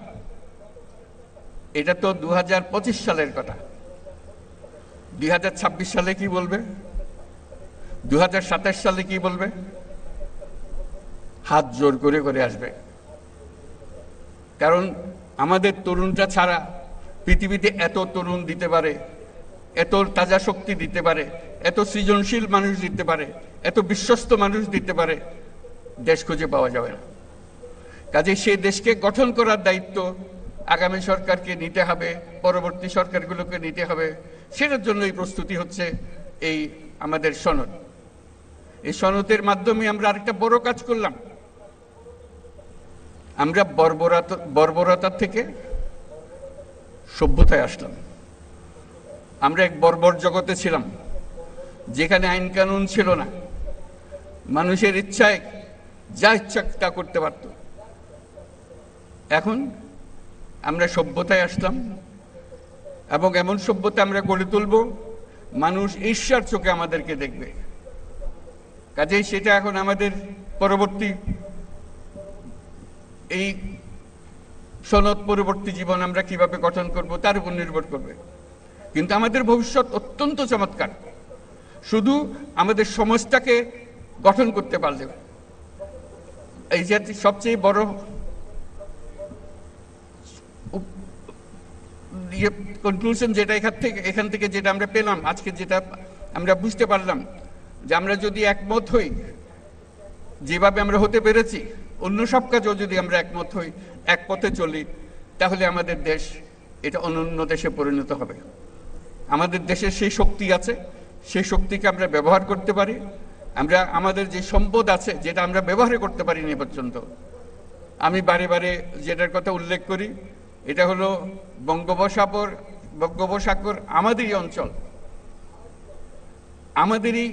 এটা তো 2025 সালের কথা। 2026 সালে কি বলবে? 2027 সালে কি বলবে? হাত জোর করে করে আসবে। কারণ আমাদের তরুণটা ছাড়া পৃথিবীতে এত তরুণ দিতে পারে, এত তাজা শক্তি দিতে পারে, এত সৃজনশীল মানুষ দিতে পারে, এত বিশ্বস্ত মানুষ দিতে পারে, দেশ খুঁজে পাওয়া যাবে না। কাজে সেই দেশকে গঠন করার দায়িত্ব আগামী সরকারকে নিতে হবে, পরবর্তী সরকারগুলোকে নিতে হবে। সেটার জন্য এই প্রস্তুতি হচ্ছে এই আমাদের সনদ। এই সনদের মাধ্যমে আমরা আরেকটা বড় কাজ করলাম। আমরা বর্বরতা থেকে সভ্যতায় আসলাম। আমরা এক বর্বর জগতে ছিলাম, যেখানে আইন কানুন ছিল না, মানুষের ইচ্ছায় যা ইচ্ছা তা করতে পারত। এখন আমরা সভ্যতায় আসলাম, এবং এমন সভ্যতা আমরা গড়ে তুলব মানুষ ঈর্ষার চোখে আমাদেরকে দেখবে। কাজেই সেটা এখন আমাদের পরবর্তী এই সনদ পরবর্তী জীবন আমরা কিভাবে গঠন করব তার উপর নির্ভর করবে। কিন্তু আমাদের ভবিষ্যৎ অত্যন্ত চমৎকার। শুধু আমাদের সমাজটাকে গঠন করতে পারলে, এই যে সবচেয়ে বড় কনক্লুশন যেটা এখান থেকে যেটা আমরা পেলাম, আজকে যেটা আমরা বুঝতে পারলাম, যে আমরা যদি একমত হই, যেভাবে আমরা হতে পেরেছি, অন্য সব কাজেও যদি আমরা একমত হই, এক পথে চলি, তাহলে আমাদের দেশ এটা অনন্য দেশে পরিণত হবে। আমাদের দেশে সেই শক্তি আছে, সেই শক্তিকে আমরা ব্যবহার করতে পারি। আমরা আমাদের যে সম্পদ আছে, যেটা আমরা ব্যবহার করতে পারিনি এ পর্যন্ত। আমি বারে বারে যেটার কথা উল্লেখ করি, এটা হলো বঙ্গোপসাগর আমাদেরই অঞ্চল, আমাদেরই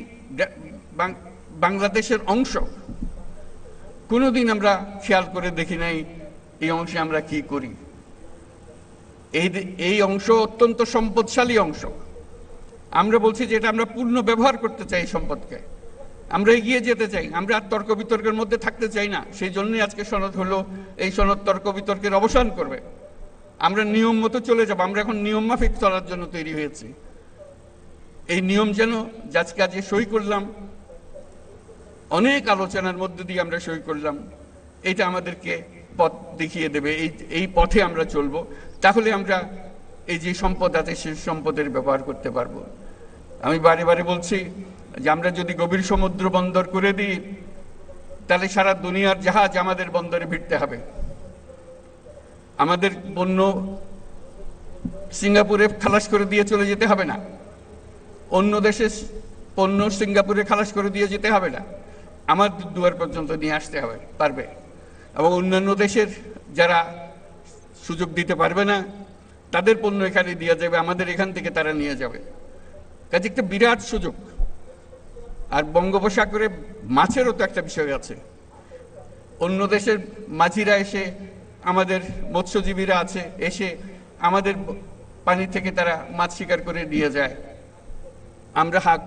বাংলাদেশের অংশ। কোনোদিন আমরা খেয়াল করে দেখি নাই এই অংশে আমরা কি করি। এই অংশ অত্যন্ত সম্পদশালী অংশ। আমরা বলছি যে এটা আমরা পূর্ণ ব্যবহার করতে চাই সম্পদকে, আমরা এগিয়ে যেতে চাই, আমরা আর তর্ক বিতর্কের মধ্যে থাকতে চাই না। সেই জন্যই আজকে সনদ হলো, এই সনদ তর্ক বিতর্কের অবসান করবে। আমরা নিয়ম মতো চলে যাব, আমরা এখন নিয়ম মাফিক চলার জন্য তৈরি হয়েছি। এই নিয়ম যেন আজকে আজকে সই করলাম, অনেক আলোচনার মধ্যে দিয়ে আমরা সই করলাম, এটা আমাদেরকে পথ দেখিয়ে দেবে। এই পথে আমরা চলবো, তাহলে আমরা এই যে সম্পদ আছে সেই সম্পদের ব্যবহার করতে পারবো। আমি বারে বারে বলছি যে আমরা যদি গভীর সমুদ্র বন্দর করে দিই, তাহলে সারা দুনিয়ার জাহাজ আমাদের বন্দরে ভিড়তে হবে। আমাদের পণ্য সিঙ্গাপুরে খালাস করে দিয়ে চলে যেতে হবে না, অন্য দেশের পণ্য সিঙ্গাপুরে খালাস করে দিয়ে যেতে হবে না, আমার দুয়ার পর্যন্ত নিয়ে আসতে পারবে। এবং অন্যান্য দেশের যারা সুযোগ দিতে পারবে না, তাদের পণ্য এখানে দিয়ে যাবে, আমাদের এখান থেকে তারা নিয়ে যাবে। কাজে একটা বিরাট সুযোগ। আর বঙ্গোপসাগরে মাছেরও তো একটা বিষয় আছে। অন্য দেশের মাঝিরা এসে, আমাদের মৎস্যজীবীরা আছে, এসে আমাদের পানি থেকে তারা মাছ শিকার করে নিয়ে যায়। আমরা হাত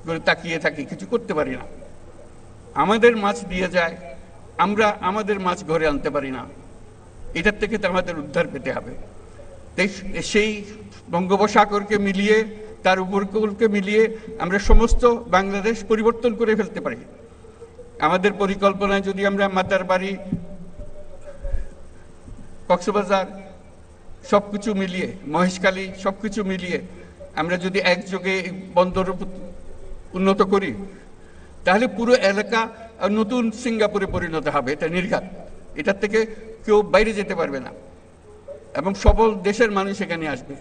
করে তাকিয়ে থাকি, কিছু করতে পারি না। আমাদের মাছ দিয়ে যায়, আমরা আমাদের মাছ ঘরে আনতে পারি না। এটার থেকে তো আমাদের উদ্ধার পেতে হবে। সেই বঙ্গোপসাগরকে মিলিয়ে, তার উপকূলকে মিলিয়ে আমরা সমস্ত বাংলাদেশ পরিবর্তন করে ফেলতে পারি। আমাদের পরিকল্পনায় যদি আমরা মাতারবাড়ি, কক্সবাজার সবকিছু মিলিয়ে, মহেশখালী সবকিছু মিলিয়ে আমরা যদি একযোগে বন্দর উন্নত করি, তাহলে পুরো এলাকা নতুন সিঙ্গাপুরে পরিণত হবে। এটা নির্ঘাত, এটার থেকে কেউ বাইরে যেতে পারবে না এবং সবল দেশের মানুষ এখানে আসবে।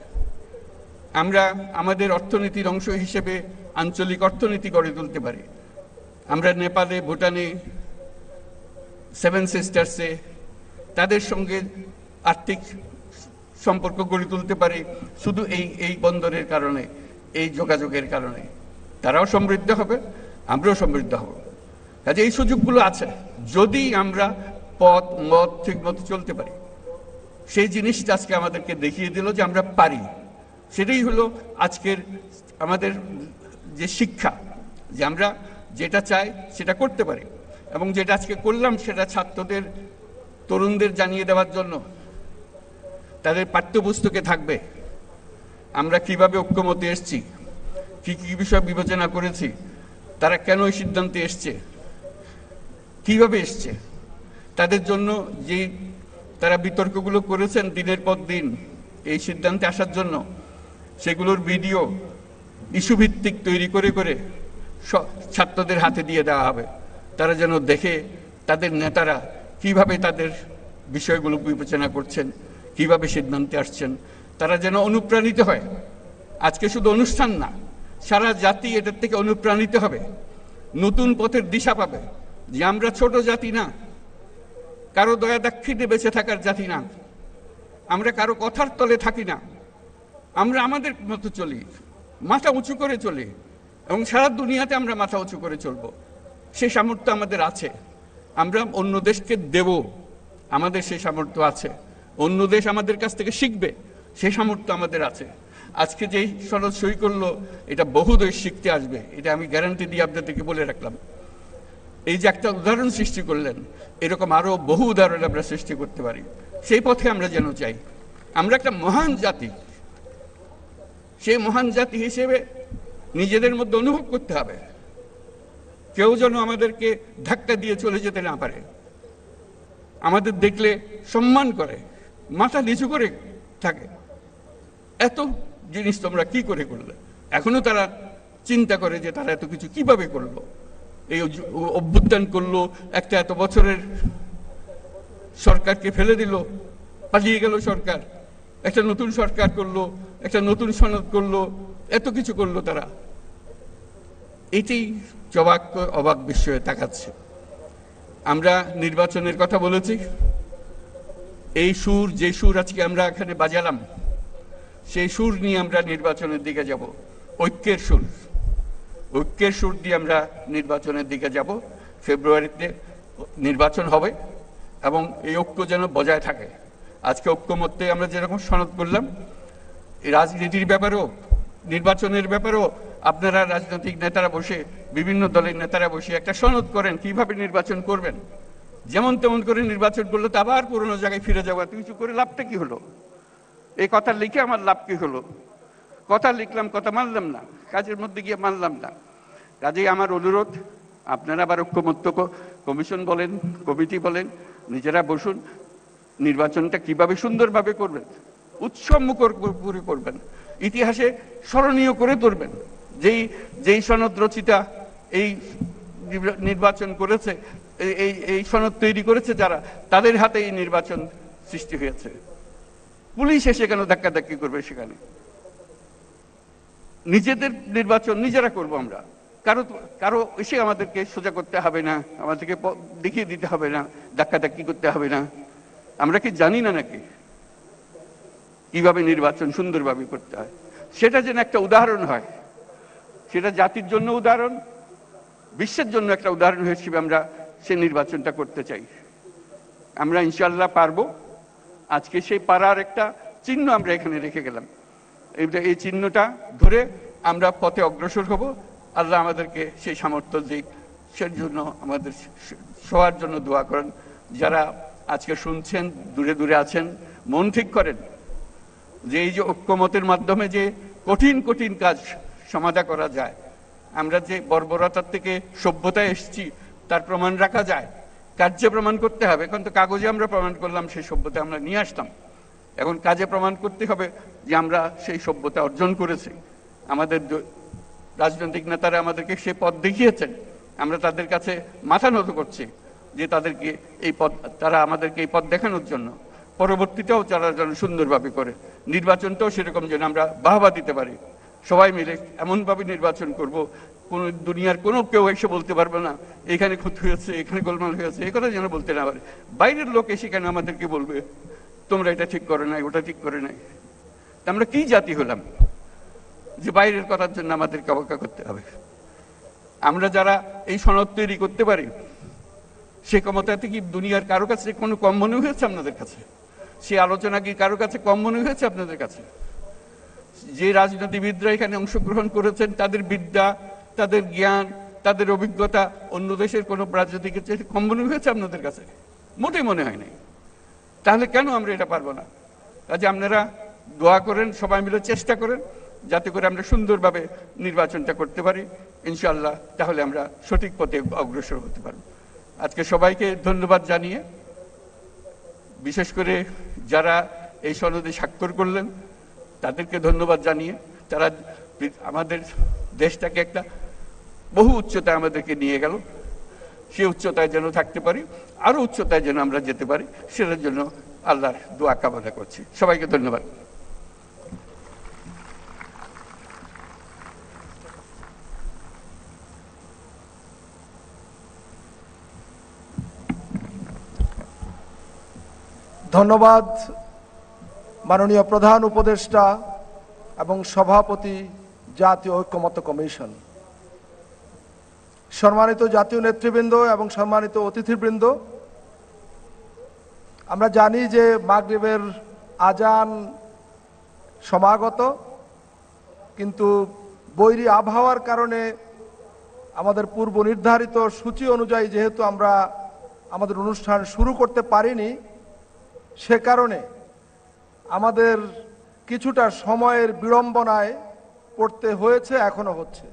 আমরা আমাদের অর্থনীতির অংশ হিসেবে আঞ্চলিক অর্থনীতি গড়ে তুলতে পারি। আমরা নেপালে, ভুটানে, সেভেন সিস্টার্সে তাদের সঙ্গে আর্থিক সম্পর্ক গড়ে তুলতে পারি শুধু এই বন্দরের কারণে, এই যোগাযোগের কারণে। তারাও সমৃদ্ধ হবে, আমরাও সমৃদ্ধ হব। কাজে এই সুযোগগুলো আছে, যদি আমরা মত ঠিক মতো চলতে পারি। সেই জিনিসটা আজকে আমাদেরকে দেখিয়ে দিল যে আমরা পারি। সেটাই হলো আজকের আমাদের যে শিক্ষা, যে আমরা যেটা চাই সেটা করতে পারি। এবং যেটা আজকে করলাম সেটা ছাত্রদের, তরুণদের জানিয়ে দেওয়ার জন্য তাদের পাঠ্যপুস্তকে থাকবে আমরা কিভাবে ঐক্যমতে এসছি, কি কি বিষয় বিবেচনা করেছি, তারা কেন এই সিদ্ধান্তে এসছে, কিভাবে এসছে, তাদের জন্য যে তারা বিতর্কগুলো করেছেন দিনের পর দিন এই সিদ্ধান্তে আসার জন্য, সেগুলোর ভিডিও ইস্যুভিত্তিক তৈরি করে করে ছাত্রদের হাতে দিয়ে দেওয়া হবে। তারা যেন দেখে তাদের নেতারা কিভাবে তাদের বিষয়গুলো বিবেচনা করছেন, কিভাবে সিদ্ধান্তে আসছেন, তারা যেন অনুপ্রাণিত হয়। আজকে শুধু অনুষ্ঠান না, সারা জাতি এটার থেকে অনুপ্রাণিত হবে, নতুন পথের দিশা পাবে যে আমরা ছোট জাতি না, কারো দয়া দাক্ষিণ্যে বেঁচে থাকার জাতি না, আমরা কারো কথার তলে থাকি না, আমরা আমাদের মতো চলি, মাথা উঁচু করে চলি এবং সারা দুনিয়াতে আমরা মাথা উঁচু করে চলব। সেই সামর্থ্য আমাদের আছে, আমরা অন্য দেশকে দেব, আমাদের সেই সামর্থ্য আছে। অন্য দেশ আমাদের কাছ থেকে শিখবে, সেই সামর্থ্য আমাদের আছে। আজকে যেই সনদ সই করলো, এটা বহু দেশ শিখতে আসবে, এটা আমি গ্যারান্টি দিয়ে আপনাদেরকে বলে রাখলাম। এই যে একটা উদাহরণ সৃষ্টি করলেন, এরকম আরো বহু উদাহরণ আমরা সৃষ্টি করতে পারি। সেই পথে আমরা যেন চাই। আমরা একটা মহান জাতি, সেই মহান জাতি হিসেবে নিজেদের মধ্যে অনুভব করতে হবে কেউ যেন আমাদেরকে ধাক্কা দিয়ে চলে যেতে না পারে, আমাদের দেখলে সম্মান করে, মাথা নিচু করে থাকে। এত জিনিস তোমরা কি করে করলে? এখনো তারা চিন্তা করে যে তারা এত কিছু কিভাবে করলো, এই অভ্যুত্থান করলো, একটা এত বছরের সরকারকে ফেলে দিল, পালিয়ে গেল সরকার, একটা নতুন সরকার করলো, একটা নতুন সনদ করলো, এত কিছু করলো তারা। এটি অবাক বিস্ময়ে তাকাচ্ছে। আমরা নির্বাচনের কথা বলেছি, এই সুর, যে সুর আজকে আমরা এখানে বাজালাম, সেই সুর নিয়ে আমরা নির্বাচনের দিকে যাব। ঐক্যের সুর, ঐক্যের সুর দিয়ে আমরা নির্বাচনের দিকে যাব। ফেব্রুয়ারিতে নির্বাচন হবে এবং এই ঐক্য যেন বজায় থাকে। আজকে ঐক্যমত্যে আমরা যেরকম সনদ করলাম, এই রাজনীতির ব্যাপারেও, নির্বাচনের ব্যাপারেও আপনারা রাজনৈতিক নেতারা বসে, বিভিন্ন দলের নেতারা বসে একটা সনদ করেন কিভাবে নির্বাচন করবেন। যেমন তেমন করে নির্বাচন করলে তো আবার পুরোনো জায়গায় ফিরে যাওয়া, কিছু করে লাভটা কি হলো? এই কথা লিখে আমার লাভ কি হলো? কথা লিখলাম, কথা মানলাম না, কাজের মধ্যে গিয়ে মানলাম না। কাজেই আমার অনুরোধ, আপনারা আবার ঐক্যমত্য কমিশন বলেন, কমিটি বলেন, নিজেরা বসুন, নির্বাচনটা কিভাবে সুন্দরভাবে করবেন, উৎসবমুখর করে করবেন, ইতিহাসে স্মরণীয় করে তুলবেন। যেই সনদ রচিতা এই নির্বাচন করেছে, এই সনদ তৈরি করেছে যারা, তাদের হাতে এই নির্বাচন সৃষ্টি হয়েছে। পুলিশ এসে কেন ধাক্কাধাক্কি করবে সেখানে? নিজেদের নির্বাচন নিজেরা করব আমরা, কারো এসে আমাদেরকে সোজা করতে হবে না, আমাদেরকে দেখিয়ে দিতে হবে না, ধাক্কাধাক্কি করতে হবে না। আমরা কি জানি না নাকি কিভাবে নির্বাচন সুন্দরভাবে করতে হয়? সেটা যেন একটা উদাহরণ হয়, সেটা জাতির জন্য উদাহরণ, বিশ্বের জন্য একটা উদাহরণ হিসেবে আমরা সে নির্বাচনটা করতে চাই। আমরা ইনশাআল্লাহ পারবো। আজকে সেই পারার একটা চিহ্ন আমরা এখানে রেখে গেলাম। এই চিহ্নটা ধরে আমরা পথে অগ্রসর হব। আল্লাহ আমাদেরকে সেই সামর্থ্য দিক, সেই জন্য আমাদের সবার জন্য দোয়া করেন। যারা আজকে শুনছেন, দূরে দূরে আছেন, মন ঠিক করেন যে এই যে ঐক্যমতের মাধ্যমে যে কঠিন কঠিন কাজ সমাধা করা যায়, আমরা যে বর্বরতার থেকে সভ্যতায় এসেছি তার প্রমাণ রাখা যায়। কার্যে প্রমাণ করতে হবে। এখন তো কাগজে আমরা প্রমাণ করলাম, সেই সভ্যতা আমরা নিয়ে আসলাম। এখন কাজে প্রমাণ করতে হবে যে আমরা সেই সভ্যতা অর্জন করেছি। আমাদের রাজনৈতিক নেতারা আমাদেরকে সে পথ দেখিয়েছেন, আমরা তাদের কাছে মাথা নত করছি যে তাদেরকে তারা আমাদেরকে এই পথ দেখানোর জন্য পরবর্তীটাও তারা যেন সুন্দরভাবে করে, নির্বাচনটাও সেরকম যেন আমরা বাহবা দিতে পারি। সবাই মিলে এমনভাবে নির্বাচন করব, কোন দুনিয়ার কোনো কেউ এসে বলতে পারবে না এখানে ক্ষতি হয়েছে, এখানে গোলমাল হয়েছে, এই কথা যেন বলতে না পারে। বাইরের লোক এসে কেন আমাদেরকে বলবে তোমরা এটা ঠিক করে নাই, ওটা ঠিক করে নাই? আমরা কি জাতি হলাম যে বাইরের কথার জন্য আমাদেরকে অবজ্ঞা করতে হবে? আমরা যারা এই সনদ তৈরি করতে পারি, সে ক্ষমতাতে কি দুনিয়ার কারো কাছে কোনো কম মনে হয়েছে আপনাদের কাছে? সে আলোচনা কি কারো কাছে কম মনে হয়েছে আপনাদের কাছে? যে রাজনীতিবিদরা এখানে অংশগ্রহণ করেছেন, তাদের বিদ্যা, তাদের জ্ঞান, তাদের অভিজ্ঞতা অন্য দেশের কোনো রাজনীতিকের চেয়ে কম মনে হয়েছে আপনাদের কাছে? মোটেই মনে হয় নাই। তাহলে কেন আমরা এটা পারবো না? কাজে আপনারা দোয়া করেন, সবাই মিলে চেষ্টা করেন যাতে করে আমরা সুন্দরভাবে নির্বাচনটা করতে পারি ইনশাআল্লাহ। তাহলে আমরা সঠিক পথে অগ্রসর হতে পারব। আজকে সবাইকে ধন্যবাদ জানিয়ে, বিশেষ করে যারা এই সনদে স্বাক্ষর করলেন তাদেরকে ধন্যবাদ জানিয়ে, তারা আমাদের দেশটাকে একটা বহু উচ্চতায় আমাদেরকে নিয়ে গেল। সে উচ্চতায় যেন থাকতে পারি, আরো উচ্চতায় যেন আমরা যেতে পারি, সেটার জন্য আল্লাহর দোয়া কামনা করছি। সবাইকে ধন্যবাদ। ধন্যবাদ মাননীয় প্রধান উপদেষ্টা এবং সভাপতি জাতীয় ঐক্যমত্য কমিশন। সম্মানিত জাতীয় নেতৃবৃন্দ এবং সম্মানিত অতিথিবৃন্দ, আমরা জানি যে মাগরিবের আজান সমাগত, কিন্তু বৈরী আবহাওয়ার কারণে আমাদের পূর্ব নির্ধারিত সূচি অনুযায়ী যেহেতু আমরা আমাদের অনুষ্ঠান শুরু করতে পারিনি, সে কারণে আমাদের কিছুটা সময়ের বিড়ম্বনায় পড়তে হয়েছে, এখনো হচ্ছে।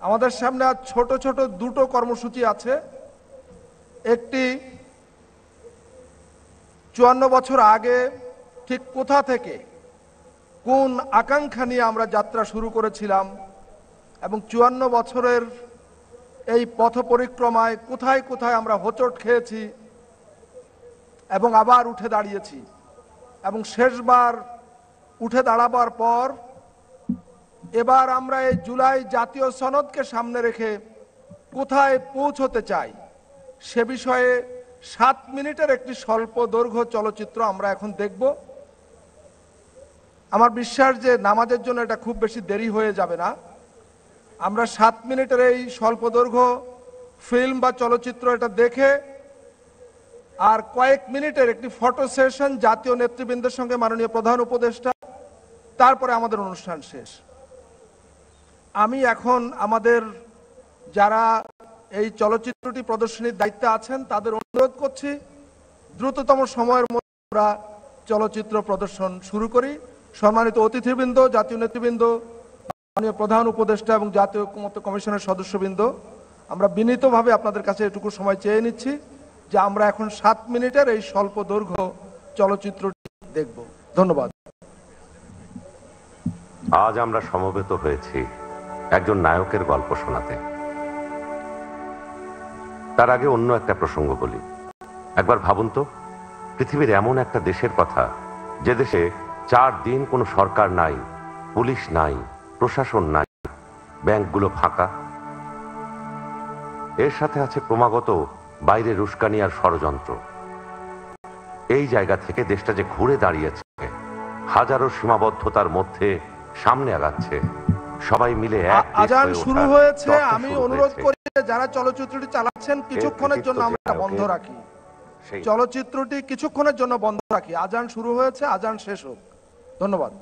আমাদের সামনে আজ ছোট ছোট দুটো কর্মসূচি আছে। একটি ৫৪ বছর আগে ঠিক কোথা থেকে কোন আকাঙ্ক্ষা নিয়ে আমরা যাত্রা শুরু করেছিলাম এবং ৫৪ বছরের এই পথ পরিক্রমায় কোথায় কোথায় আমরা হোঁচট খেয়েছি এবং আবার উঠে দাঁড়িয়েছি, এবং শেষবার উঠে দাঁড়াবার পর এবার আমরা এই জুলাই জাতীয় সনদকে সামনে রেখে কোথায় পৌঁছতে চাই সে বিষয়ে ৭ মিনিটের একটি স্বল্প দৈর্ঘ্য চলচ্চিত্র আমরা এখন দেখব। আমার বিশ্বাস যে নামাজের জন্য এটা খুব বেশি দেরি হয়ে যাবে না। আমরা ৭ মিনিটের এই স্বল্প দৈর্ঘ্য ফিল্ম বা চলচ্চিত্র এটা দেখে আর কয়েক মিনিটের একটি ফটো সেশন জাতীয় নেতৃবৃন্দের সঙ্গে মাননীয় প্রধান উপদেষ্টা, তারপরে আমাদের অনুষ্ঠান শেষ। আমি এখন আমাদের যারা এই চলচ্চিত্রটি প্রদর্শনীর দায়িত্বে আছেন তাদের অনুরোধ করছি দ্রুততম সময়ের মধ্যে আমরা চলচ্চিত্র প্রদর্শন শুরু করি। সম্মানিত অতিথিবৃন্দ, জাতীয় নেতৃবৃন্দ, মাননীয় প্রধান উপদেষ্টা এবং জাতীয় ঐক্যমত্য কমিশনের সদস্যবৃন্দ, আমরা বিনীতভাবে আপনাদের কাছে এটুকু সময় চেয়ে নিচ্ছি যে আমরা এখন ৭ মিনিটের এই স্বল্প দৈর্ঘ্য চলচ্চিত্রটি দেখব। ধন্যবাদ। আজ আমরা সমবেত হয়েছি একজন নায়কের গল্প শোনাতে। তার আগে অন্য একটা প্রসঙ্গ বলি। একবার ভাবুন তো, পৃথিবীর এমন একটা দেশের কথা যে দেশে ৪ দিন কোনো সরকার নাই, পুলিশ নাই, প্রশাসন নাই, ব্যাংকগুলো ফাঁকা। এর সাথে আছে ক্রমাগত বাইরে উস্কানি আর ষড়যন্ত্র। এই জায়গা থেকে দেশটা যে ঘুরে দাঁড়িয়েছে, হাজারো সীমাবদ্ধতার মধ্যে সামনে আগাচ্ছে, সবাই মিলে এক আজান শুরু হয়েছে। আমি অনুরোধ করি যারা চলচ্চিত্রটি চালাচ্ছেন কিছুক্ষণের জন্য আমরা বন্ধ রাখি, চলচ্চিত্রটি কিছুক্ষণের জন্য বন্ধ রাখি। আজান শুরু হয়েছে, আজান শেষ হোক। ধন্যবাদ।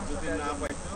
যদি না পাইতো